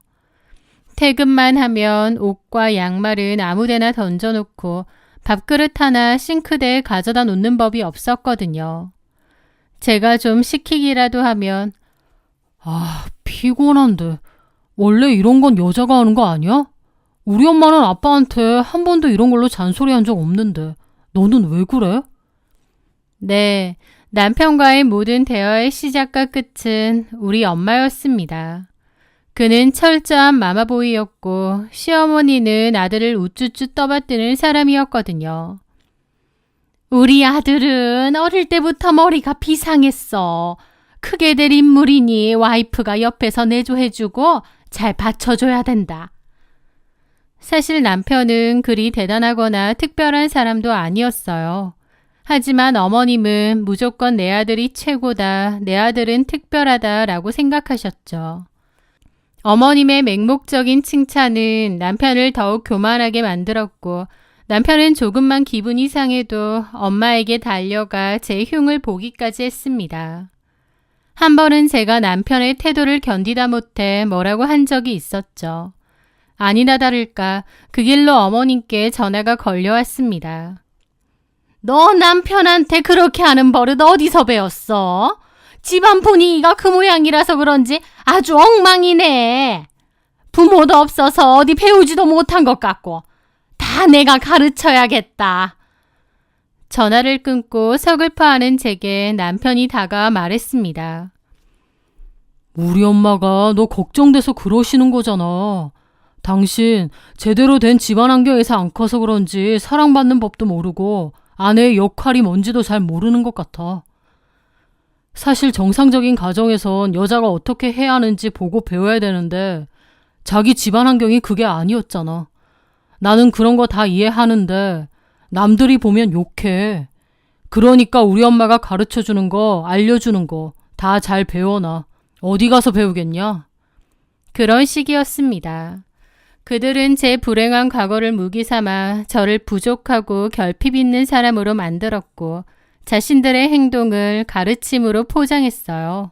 퇴근만 하면 옷과 양말은 아무데나 던져놓고 밥그릇 하나 싱크대에 가져다 놓는 법이 없었거든요. 제가 좀 시키기라도 하면 피곤한데 원래 이런 건 여자가 하는 거 아니야? 우리 엄마는 아빠한테 한 번도 이런 걸로 잔소리한 적 없는데 너는 왜 그래? 네, 남편과의 모든 대화의 시작과 끝은 우리 엄마였습니다. 그는 철저한 마마보이였고 시어머니는 아들을 우쭈쭈 떠받드는 사람이었거든요. 우리 아들은 어릴 때부터 머리가 비상했어. 크게 될 인물이니 와이프가 옆에서 내조해주고 잘 받쳐줘야 된다. 사실 남편은 그리 대단하거나 특별한 사람도 아니었어요. 하지만 어머님은 무조건 내 아들이 최고다, 내 아들은 특별하다라고 생각하셨죠. 어머님의 맹목적인 칭찬은 남편을 더욱 교만하게 만들었고 남편은 조금만 기분이 상해도 엄마에게 달려가 제 흉을 보기까지 했습니다. 한 번은 제가 남편의 태도를 견디다 못해 뭐라고 한 적이 있었죠. 아니나 다를까 그 길로 어머님께 전화가 걸려왔습니다. 너 남편한테 그렇게 하는 버릇 어디서 배웠어? 집안 분위기가 그 모양이라서 그런지 아주 엉망이네. 부모도 없어서 어디 배우지도 못한 것 같고 다 내가 가르쳐야겠다. 전화를 끊고 서글퍼하는 제게 남편이 다가와 말했습니다. 우리 엄마가 너 걱정돼서 그러시는 거잖아. 당신 제대로 된 집안 환경에서 안 커서 그런지 사랑받는 법도 모르고 아내의 역할이 뭔지도 잘 모르는 것 같아. 사실 정상적인 가정에선 여자가 어떻게 해야 하는지 보고 배워야 되는데 자기 집안 환경이 그게 아니었잖아. 나는 그런 거 다 이해하는데 남들이 보면 욕해. 그러니까 우리 엄마가 가르쳐주는 거, 알려주는 거 다 잘 배워놔. 어디 가서 배우겠냐? 그런 시기였습니다. 그들은 제 불행한 과거를 무기 삼아 저를 부족하고 결핍 있는 사람으로 만들었고 자신들의 행동을 가르침으로 포장했어요.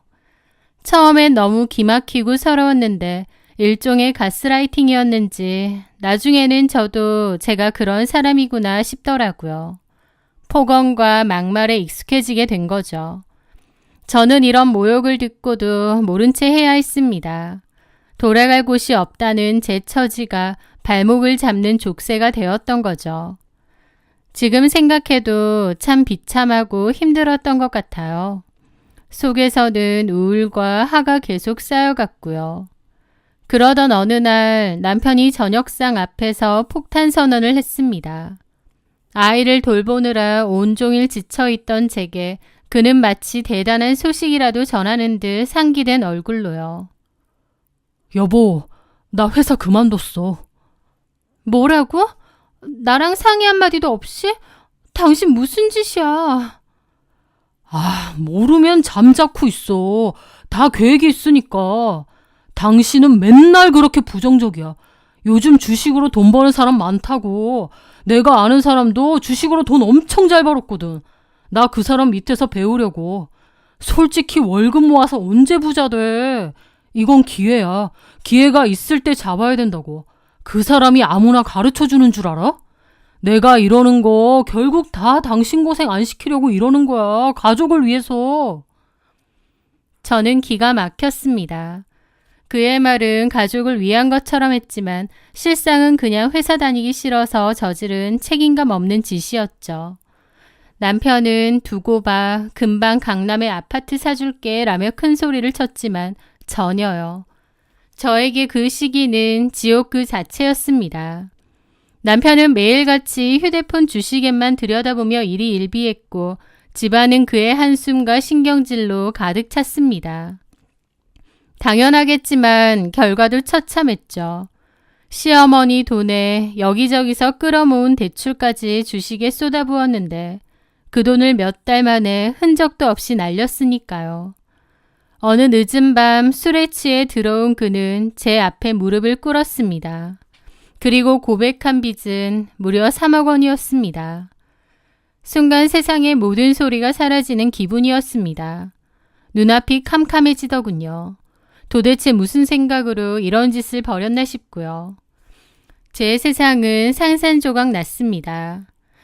처음엔 너무 기막히고 서러웠는데 일종의 가스라이팅이었는지 나중에는 저도 제가 그런 사람이구나 싶더라고요. 폭언과 막말에 익숙해지게 된 거죠. 저는 이런 모욕을 듣고도 모른 채 해야 했습니다. 돌아갈 곳이 없다는 제 처지가 발목을 잡는 족쇄가 되었던 거죠. 지금 생각해도 참 비참하고 힘들었던 것 같아요. 속에서는 우울과 화가 계속 쌓여갔고요. 그러던 어느 날 남편이 저녁상 앞에서 폭탄 선언을 했습니다. 아이를 돌보느라 온종일 지쳐있던 제게 그는 마치 대단한 소식이라도 전하는 듯 상기된 얼굴로요. 여보, 나 회사 그만뒀어. 뭐라고? 나랑 상의 한마디도 없이? 당신 무슨 짓이야? 모르면 잠자코 있어. 다 계획이 있으니까. 당신은 맨날 그렇게 부정적이야. 요즘 주식으로 돈 버는 사람 많다고. 내가 아는 사람도 주식으로 돈 엄청 잘 벌었거든. 나 그 사람 밑에서 배우려고. 솔직히 월급 모아서 언제 부자 돼? 이건 기회야. 기회가 있을 때 잡아야 된다고. 그 사람이 아무나 가르쳐주는 줄 알아? 내가 이러는 거 결국 다 당신 고생 안 시키려고 이러는 거야. 가족을 위해서. 저는 기가 막혔습니다. 그의 말은 가족을 위한 것처럼 했지만 실상은 그냥 회사 다니기 싫어서 저지른 책임감 없는 짓이었죠. 남편은 두고 봐. 금방 강남에 아파트 사줄게 라며 큰 소리를 쳤지만 전혀요. 저에게 그 시기는 지옥 그 자체였습니다. 남편은 매일같이 휴대폰 주시계만 들여다보며 일이 일비했고 집안은 그의 한숨과 신경질로 가득 찼습니다. 당연하겠지만 결과도 처참했죠. 시어머니 돈에 여기저기서 끌어모은 대출까지 주식에 쏟아부었는데 그 돈을 몇 달 만에 흔적도 없이 날렸으니까요. 어느 늦은 밤 술에 취해 들어온 그는 제 앞에 무릎을 꿇었습니다. 그리고 고백한 빚은 무려 3억 원이었습니다. 순간 세상의 모든 소리가 사라지는 기분이었습니다. 눈앞이 캄캄해지더군요. 도대체 무슨 생각으로 이런 짓을 벌였나 싶고요. 제 세상은 산산조각 났습니다.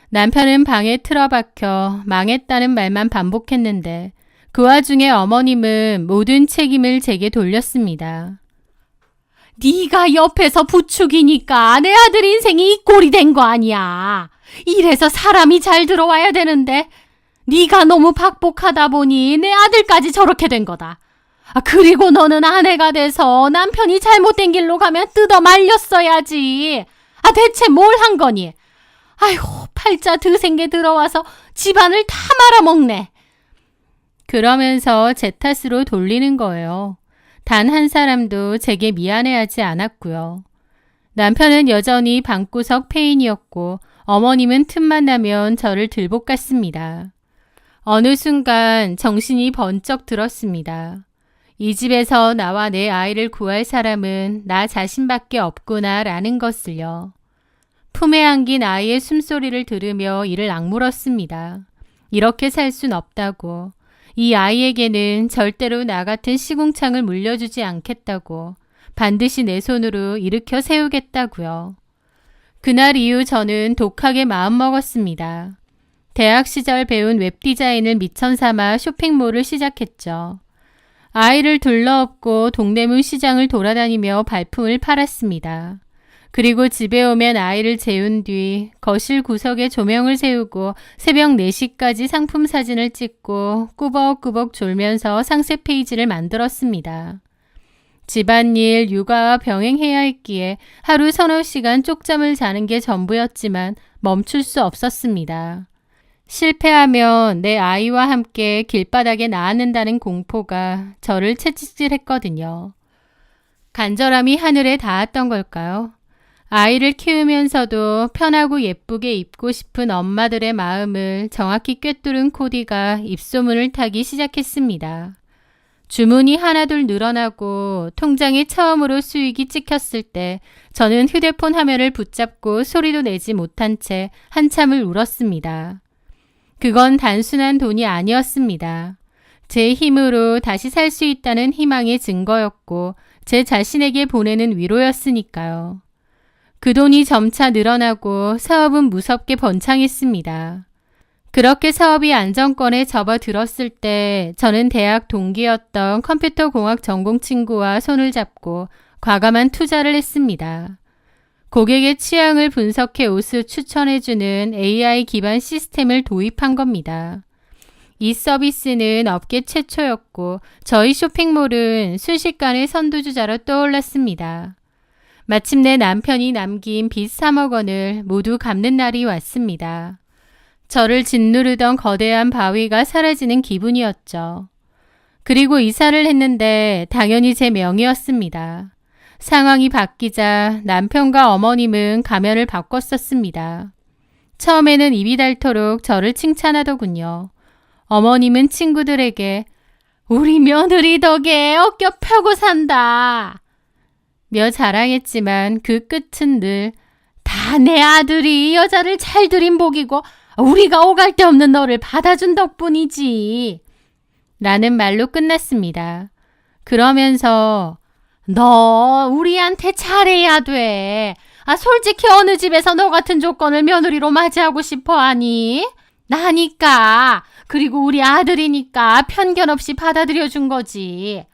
남편은 방에 틀어박혀 망했다는 말만 반복했는데 그 와중에 어머님은 모든 책임을 제게 돌렸습니다. 네가 옆에서 부축이니까 내 아들 인생이 이 꼴이 된 거 아니야. 이래서 사람이 잘 들어와야 되는데 네가 너무 박복하다 보니 내 아들까지 저렇게 된 거다. 그리고 너는 아내가 돼서 남편이 잘못된 길로 가면 뜯어 말렸어야지. 대체 뭘 한 거니? 아이고, 팔자 드생게 들어와서 집안을 다 말아먹네. 그러면서 제 탓으로 돌리는 거예요. 단 한 사람도 제게 미안해하지 않았고요. 남편은 여전히 방구석 폐인이었고 어머님은 틈만 나면 저를 들볶았습니다. 어느 순간 정신이 번쩍 들었습니다. 이 집에서 나와 내 아이를 구할 사람은 나 자신밖에 없구나라는 것을요. 품에 안긴 아이의 숨소리를 들으며 이를 악물었습니다. 이렇게 살 순 없다고. 이 아이에게는 절대로 나 같은 시궁창을 물려주지 않겠다고. 반드시 내 손으로 일으켜 세우겠다고요. 그날 이후 저는 독하게 마음먹었습니다. 대학 시절 배운 웹디자인을 미천 삼아 쇼핑몰을 시작했죠. 아이를 둘러업고 동대문 시장을 돌아다니며 발품을 팔았습니다. 그리고 집에 오면 아이를 재운 뒤 거실 구석에 조명을 세우고 새벽 4시까지 상품 사진을 찍고 꾸벅꾸벅 졸면서 상세 페이지를 만들었습니다. 집안일, 육아와 병행해야 했기에 하루 서너 시간 쪽잠을 자는 게 전부였지만 멈출 수 없었습니다. 실패하면 내 아이와 함께 길바닥에 나앉는다는 공포가 저를 채찍질했거든요. 간절함이 하늘에 닿았던 걸까요? 아이를 키우면서도 편하고 예쁘게 입고 싶은 엄마들의 마음을 정확히 꿰뚫은 코디가 입소문을 타기 시작했습니다. 주문이 하나둘 늘어나고 통장에 처음으로 수익이 찍혔을 때 저는 휴대폰 화면을 붙잡고 소리도 내지 못한 채 한참을 울었습니다. 그건 단순한 돈이 아니었습니다. 제 힘으로 다시 살 수 있다는 희망의 증거였고 제 자신에게 보내는 위로였으니까요. 그 돈이 점차 늘어나고 사업은 무섭게 번창했습니다. 그렇게 사업이 안정권에 접어들었을 때 저는 대학 동기였던 컴퓨터공학 전공 친구와 손을 잡고 과감한 투자를 했습니다. 고객의 취향을 분석해 옷을 추천해주는 AI 기반 시스템을 도입한 겁니다. 이 서비스는 업계 최초였고 저희 쇼핑몰은 순식간에 선두주자로 떠올랐습니다. 마침내 남편이 남긴 빚 3억 원을 모두 갚는 날이 왔습니다. 저를 짓누르던 거대한 바위가 사라지는 기분이었죠. 그리고 이사를 했는데 당연히 제 명의였습니다. 상황이 바뀌자 남편과 어머님은 가면을 바꿨었습니다. 처음에는 입이 닳도록 저를 칭찬하더군요. 어머님은 친구들에게 우리 며느리 덕에 어깨 펴고 산다 며 자랑했지만 그 끝은 늘 다 내 아들이 여자를 잘 들인 복이고 우리가 오갈 데 없는 너를 받아준 덕분이지 라는 말로 끝났습니다. 그러면서 너 우리한테 잘해야 돼. 솔직히 어느 집에서 너 같은 조건을 며느리로 맞이하고 싶어 하니? 나니까. 그리고 우리 아들이니까 편견 없이 받아들여 준 거지.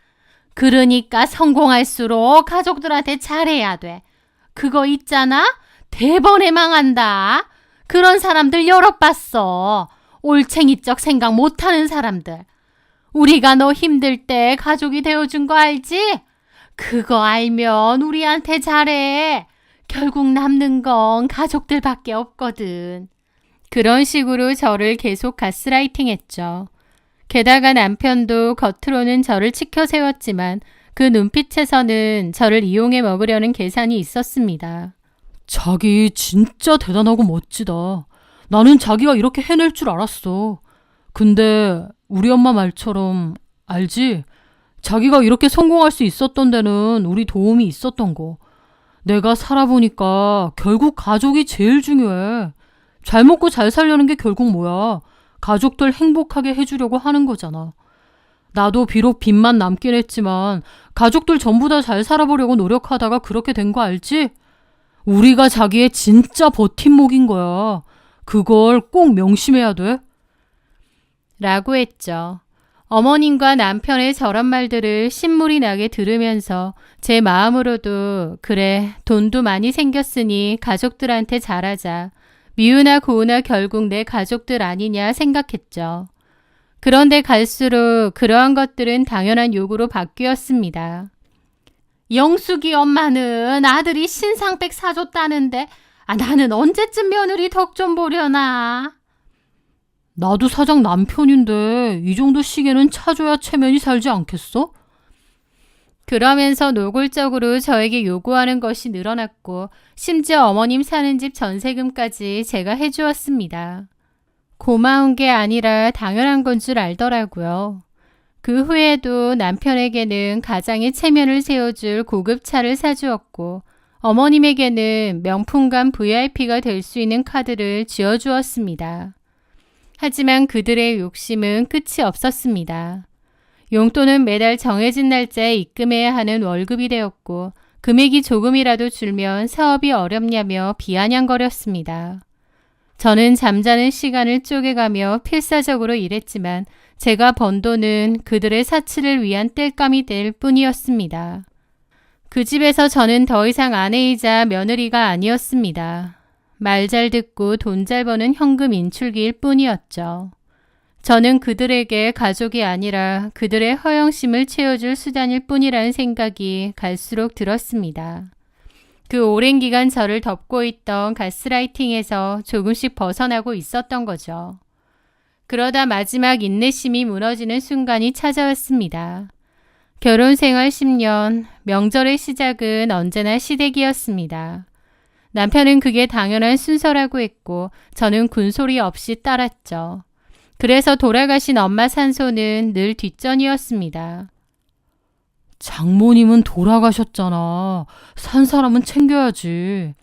그러니까 성공할수록 가족들한테 잘해야 돼. 그거 있잖아? 대번에 망한다. 그런 사람들 여럿 봤어. 올챙이적 생각 못하는 사람들. 우리가 너 힘들 때 가족이 되어준 거 알지? 그거 알면 우리한테 잘해. 결국 남는 건 가족들밖에 없거든. 그런 식으로 저를 계속 가스라이팅 했죠. 게다가 남편도 겉으로는 저를 치켜 세웠지만 그 눈빛에서는 저를 이용해 먹으려는 계산이 있었습니다. 자기 진짜 대단하고 멋지다. 나는 자기가 이렇게 해낼 줄 알았어. 근데 우리 엄마 말처럼 알지? 자기가 이렇게 성공할 수 있었던 데는 우리 도움이 있었던 거. 내가 살아보니까 결국 가족이 제일 중요해. 잘 먹고 잘 살려는 게 결국 뭐야? 가족들 행복하게 해주려고 하는 거잖아. 나도 비록 빚만 남긴 했지만 가족들 전부 다 잘 살아보려고 노력하다가 그렇게 된 거 알지? 우리가 자기의 진짜 버팀목인 거야. 그걸 꼭 명심해야 돼. 라고 했죠. 어머님과 남편의 저런 말들을 신물이 나게 들으면서 제 마음으로도 그래, 돈도 많이 생겼으니 가족들한테 잘하자. 미우나 고우나 결국 내 가족들 아니냐 생각했죠. 그런데 갈수록 그러한 것들은 당연한 요구로 바뀌었습니다. 영숙이 엄마는 아들이 신상백 사줬다는데 나는 언제쯤 며느리 덕 좀 보려나. 나도 사장 남편인데 이 정도 시계는 차줘야 체면이 살지 않겠어? 그러면서 노골적으로 저에게 요구하는 것이 늘어났고 심지어 어머님 사는 집 전세금까지 제가 해주었습니다. 고마운 게 아니라 당연한 건 줄 알더라고요. 그 후에도 남편에게는 가장의 체면을 세워줄 고급차를 사주었고 어머님에게는 명품관 VIP가 될 수 있는 카드를 쥐어주었습니다. 하지만 그들의 욕심은 끝이 없었습니다. 용돈은 매달 정해진 날짜에 입금해야 하는 월급이 되었고 금액이 조금이라도 줄면 사업이 어렵냐며 비아냥거렸습니다. 저는 잠자는 시간을 쪼개가며 필사적으로 일했지만 제가 번 돈은 그들의 사치를 위한 땔감이 될 뿐이었습니다. 그 집에서 저는 더 이상 아내이자 며느리가 아니었습니다. 말 잘 듣고 돈 잘 버는 현금 인출기일 뿐이었죠. 저는 그들에게 가족이 아니라 그들의 허영심을 채워줄 수단일 뿐이라는 생각이 갈수록 들었습니다. 그 오랜 기간 저를 덮고 있던 가스라이팅에서 조금씩 벗어나고 있었던 거죠. 그러다 마지막 인내심이 무너지는 순간이 찾아왔습니다. 결혼 생활 10년, 명절의 시작은 언제나 시댁이었습니다. 남편은 그게 당연한 순서라고 했고 저는 군소리 없이 따랐죠. 그래서 돌아가신 엄마 산소는 늘 뒷전이었습니다. 장모님은 돌아가셨잖아. 산 사람은 챙겨야지.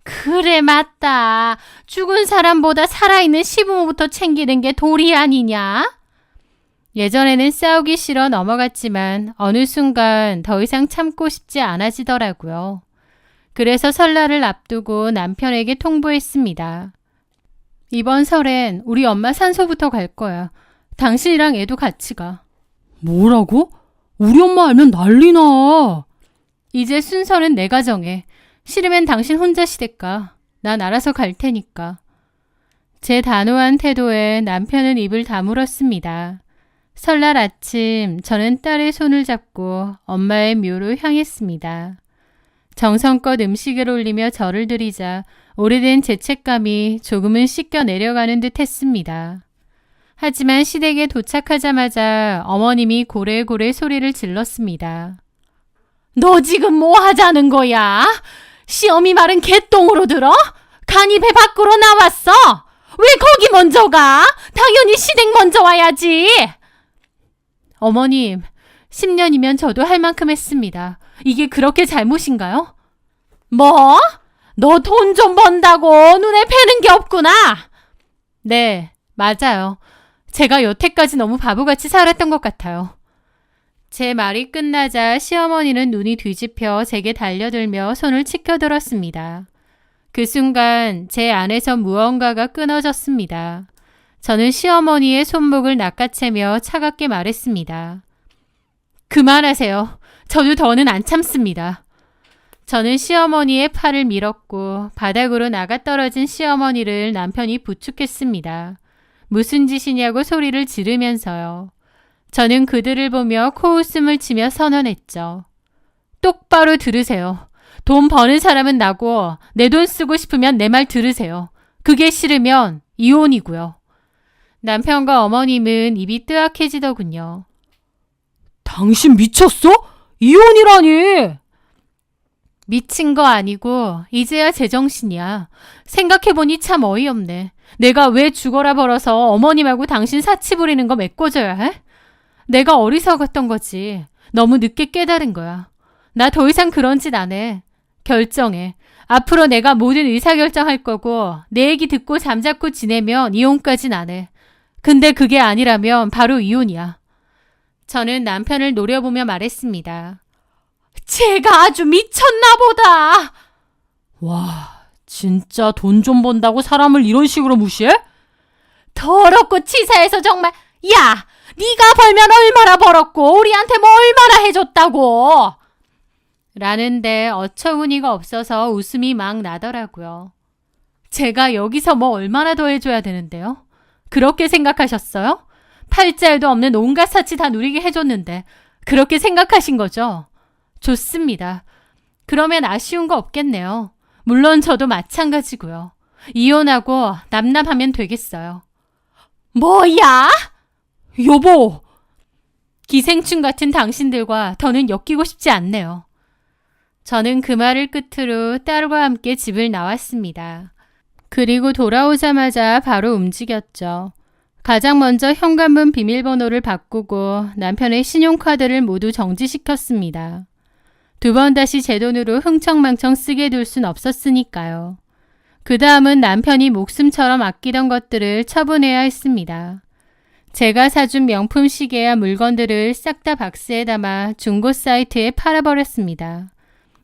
그래 맞다. 죽은 사람보다 살아있는 시부모부터 챙기는 게 도리 아니냐? 예전에는 싸우기 싫어 넘어갔지만 어느 순간 더 이상 참고 싶지 않아지더라고요. 그래서 설날을 앞두고 남편에게 통보했습니다. 이번 설엔 우리 엄마 산소부터 갈 거야. 당신이랑 애도 같이 가. 뭐라고? 우리 엄마 알면 난리나. 이제 순서는 내가 정해. 싫으면 당신 혼자 시댁 가. 난 알아서 갈 테니까. 제 단호한 태도에 남편은 입을 다물었습니다. 설날 아침 저는 딸의 손을 잡고 엄마의 묘로 향했습니다. 정성껏 음식을 올리며 절을 드리자 오래된 죄책감이 조금은 씻겨 내려가는 듯 했습니다. 하지만 시댁에 도착하자마자 어머님이 고래고래 소리를 질렀습니다. 너 지금 뭐 하자는 거야? 시어미 말은 개똥으로 들어? 간이 배 밖으로 나왔어? 왜 거기 먼저 가? 당연히 시댁 먼저 와야지. 어머님, 10년이면 저도 할 만큼 했습니다. 이게 그렇게 잘못인가요? 뭐? 너 돈 좀 번다고 눈에 뵈는 게 없구나. 네, 맞아요. 제가 여태까지 너무 바보같이 살았던 것 같아요. 제 말이 끝나자 시어머니는 눈이 뒤집혀 제게 달려들며 손을 치켜들었습니다. 그 순간 제 안에서 무언가가 끊어졌습니다. 저는 시어머니의 손목을 낚아채며 차갑게 말했습니다. 그만하세요. 저도 더는 안 참습니다. 저는 시어머니의 팔을 밀었고 바닥으로 나가 떨어진 시어머니를 남편이 부축했습니다. 무슨 짓이냐고 소리를 지르면서요. 저는 그들을 보며 코웃음을 치며 선언했죠. 똑바로 들으세요. 돈 버는 사람은 나고 내 돈 쓰고 싶으면 내 말 들으세요. 그게 싫으면 이혼이고요. 남편과 어머님은 입이 뜨악해지더군요. 당신 미쳤어? 이혼이라니! 미친 거 아니고 이제야 제정신이야. 생각해보니 참 어이없네. 내가 왜 죽어라 벌어서 어머님하고 당신 사치 부리는 거 메꿔줘야 해? 내가 어리석었던 거지. 너무 늦게 깨달은 거야. 나 더 이상 그런 짓 안 해. 결정해. 앞으로 내가 모든 의사결정할 거고 내 얘기 듣고 잠자코 지내면 이혼까진 안 해. 근데 그게 아니라면 바로 이혼이야. 저는 남편을 노려보며 말했습니다. 제가 아주 미쳤나 보다. 와, 진짜 돈 좀 번다고 사람을 이런 식으로 무시해? 더럽고 치사해서 정말. 야! 네가 벌면 얼마나 벌었고 우리한테 뭐 얼마나 해줬다고. 라는데 어처구니가 없어서 웃음이 막 나더라고요. 제가 여기서 뭐 얼마나 더 해줘야 되는데요? 그렇게 생각하셨어요? 팔자에도 없는 온갖 사치 다 누리게 해줬는데 그렇게 생각하신 거죠? 좋습니다. 그러면 아쉬운 거 없겠네요. 물론 저도 마찬가지고요. 이혼하고 남남하면 되겠어요. 뭐야? 여보! 기생충 같은 당신들과 더는 엮이고 싶지 않네요. 저는 그 말을 끝으로 딸과 함께 집을 나왔습니다. 그리고 돌아오자마자 바로 움직였죠. 가장 먼저 현관문 비밀번호를 바꾸고 남편의 신용카드를 모두 정지시켰습니다. 두 번 다시 제 돈으로 흥청망청 쓰게 둘 순 없었으니까요. 그 다음은 남편이 목숨처럼 아끼던 것들을 처분해야 했습니다. 제가 사준 명품 시계와 물건들을 싹 다 박스에 담아 중고 사이트에 팔아버렸습니다.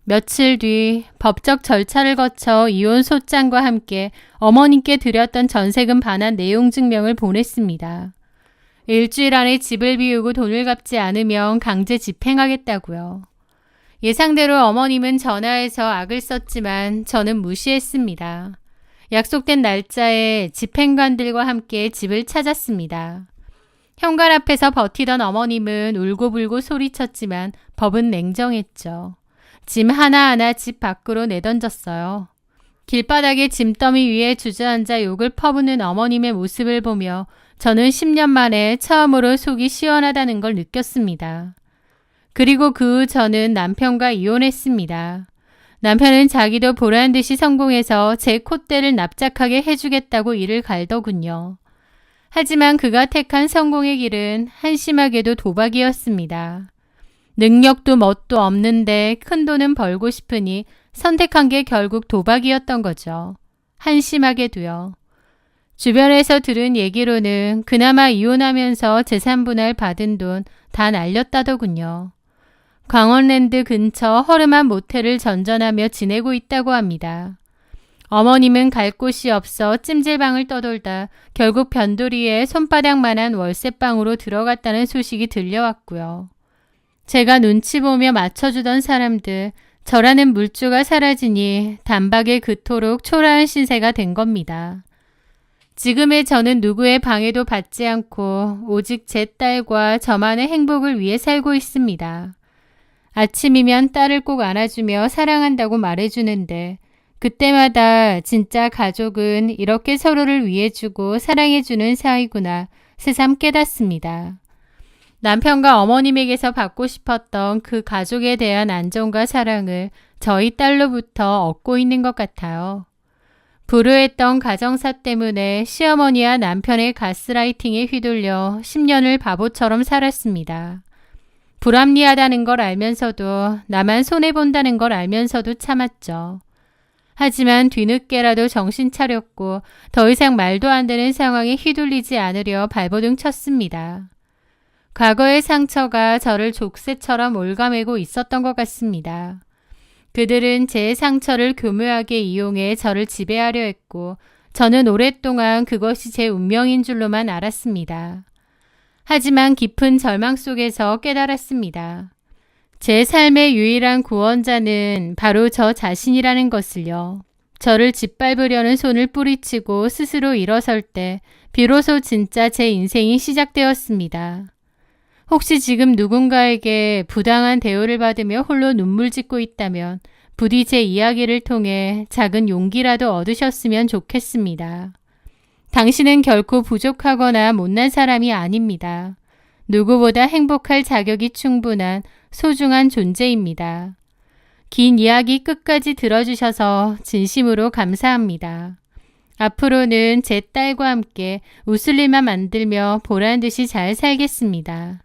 며칠 뒤 법적 절차를 거쳐 이혼 소장과 함께 어머님께 드렸던 전세금 반환 내용 증명을 보냈습니다. 일주일 안에 집을 비우고 돈을 갚지 않으면 강제 집행하겠다고요. 예상대로 어머님은 전화해서 악을 썼지만 저는 무시했습니다. 약속된 날짜에 집행관들과 함께 집을 찾았습니다. 현관 앞에서 버티던 어머님은 울고불고 소리쳤지만 법은 냉정했죠. 짐 하나하나 집 밖으로 내던졌어요. 길바닥에 짐더미 위에 주저앉아 욕을 퍼붓는 어머님의 모습을 보며 저는 10년 만에 처음으로 속이 시원하다는 걸 느꼈습니다. 그리고 그 후 저는 남편과 이혼했습니다. 남편은 자기도 보란듯이 성공해서 제 콧대를 납작하게 해주겠다고 이를 갈더군요. 하지만 그가 택한 성공의 길은 한심하게도 도박이었습니다. 능력도 멋도 없는데 큰 돈은 벌고 싶으니 선택한 게 결국 도박이었던 거죠. 한심하게도요. 주변에서 들은 얘기로는 그나마 이혼하면서 재산분할 받은 돈 다 날렸다더군요. 강원랜드 근처 허름한 모텔을 전전하며 지내고 있다고 합니다. 어머님은 갈 곳이 없어 찜질방을 떠돌다 결국 변두리에 손바닥만한 월세방으로 들어갔다는 소식이 들려왔고요. 제가 눈치 보며 맞춰주던 사람들, 저라는 물주가 사라지니 단박에 그토록 초라한 신세가 된 겁니다. 지금의 저는 누구의 방해도 받지 않고 오직 제 딸과 저만의 행복을 위해 살고 있습니다. 아침이면 딸을 꼭 안아주며 사랑한다고 말해주는데 그때마다 진짜 가족은 이렇게 서로를 위해주고 사랑해주는 사이구나 새삼 깨닫습니다. 남편과 어머님에게서 받고 싶었던 그 가족에 대한 안정과 사랑을 저희 딸로부터 얻고 있는 것 같아요. 불우했던 가정사 때문에 시어머니와 남편의 가스라이팅에 휘둘려 10년을 바보처럼 살았습니다. 불합리하다는 걸 알면서도 나만 손해본다는 걸 알면서도 참았죠. 하지만 뒤늦게라도 정신 차렸고 더 이상 말도 안 되는 상황에 휘둘리지 않으려 발버둥 쳤습니다. 과거의 상처가 저를 족쇄처럼 올가매고 있었던 것 같습니다. 그들은 제 상처를 교묘하게 이용해 저를 지배하려 했고 저는 오랫동안 그것이 제 운명인 줄로만 알았습니다. 하지만 깊은 절망 속에서 깨달았습니다. 제 삶의 유일한 구원자는 바로 저 자신이라는 것을요. 저를 짓밟으려는 손을 뿌리치고 스스로 일어설 때 비로소 진짜 제 인생이 시작되었습니다. 혹시 지금 누군가에게 부당한 대우를 받으며 홀로 눈물 짓고 있다면 부디 제 이야기를 통해 작은 용기라도 얻으셨으면 좋겠습니다. 당신은 결코 부족하거나 못난 사람이 아닙니다. 누구보다 행복할 자격이 충분한 소중한 존재입니다. 긴 이야기 끝까지 들어주셔서 진심으로 감사합니다. 앞으로는 제 딸과 함께 웃을 일만 만들며 보란 듯이 잘 살겠습니다.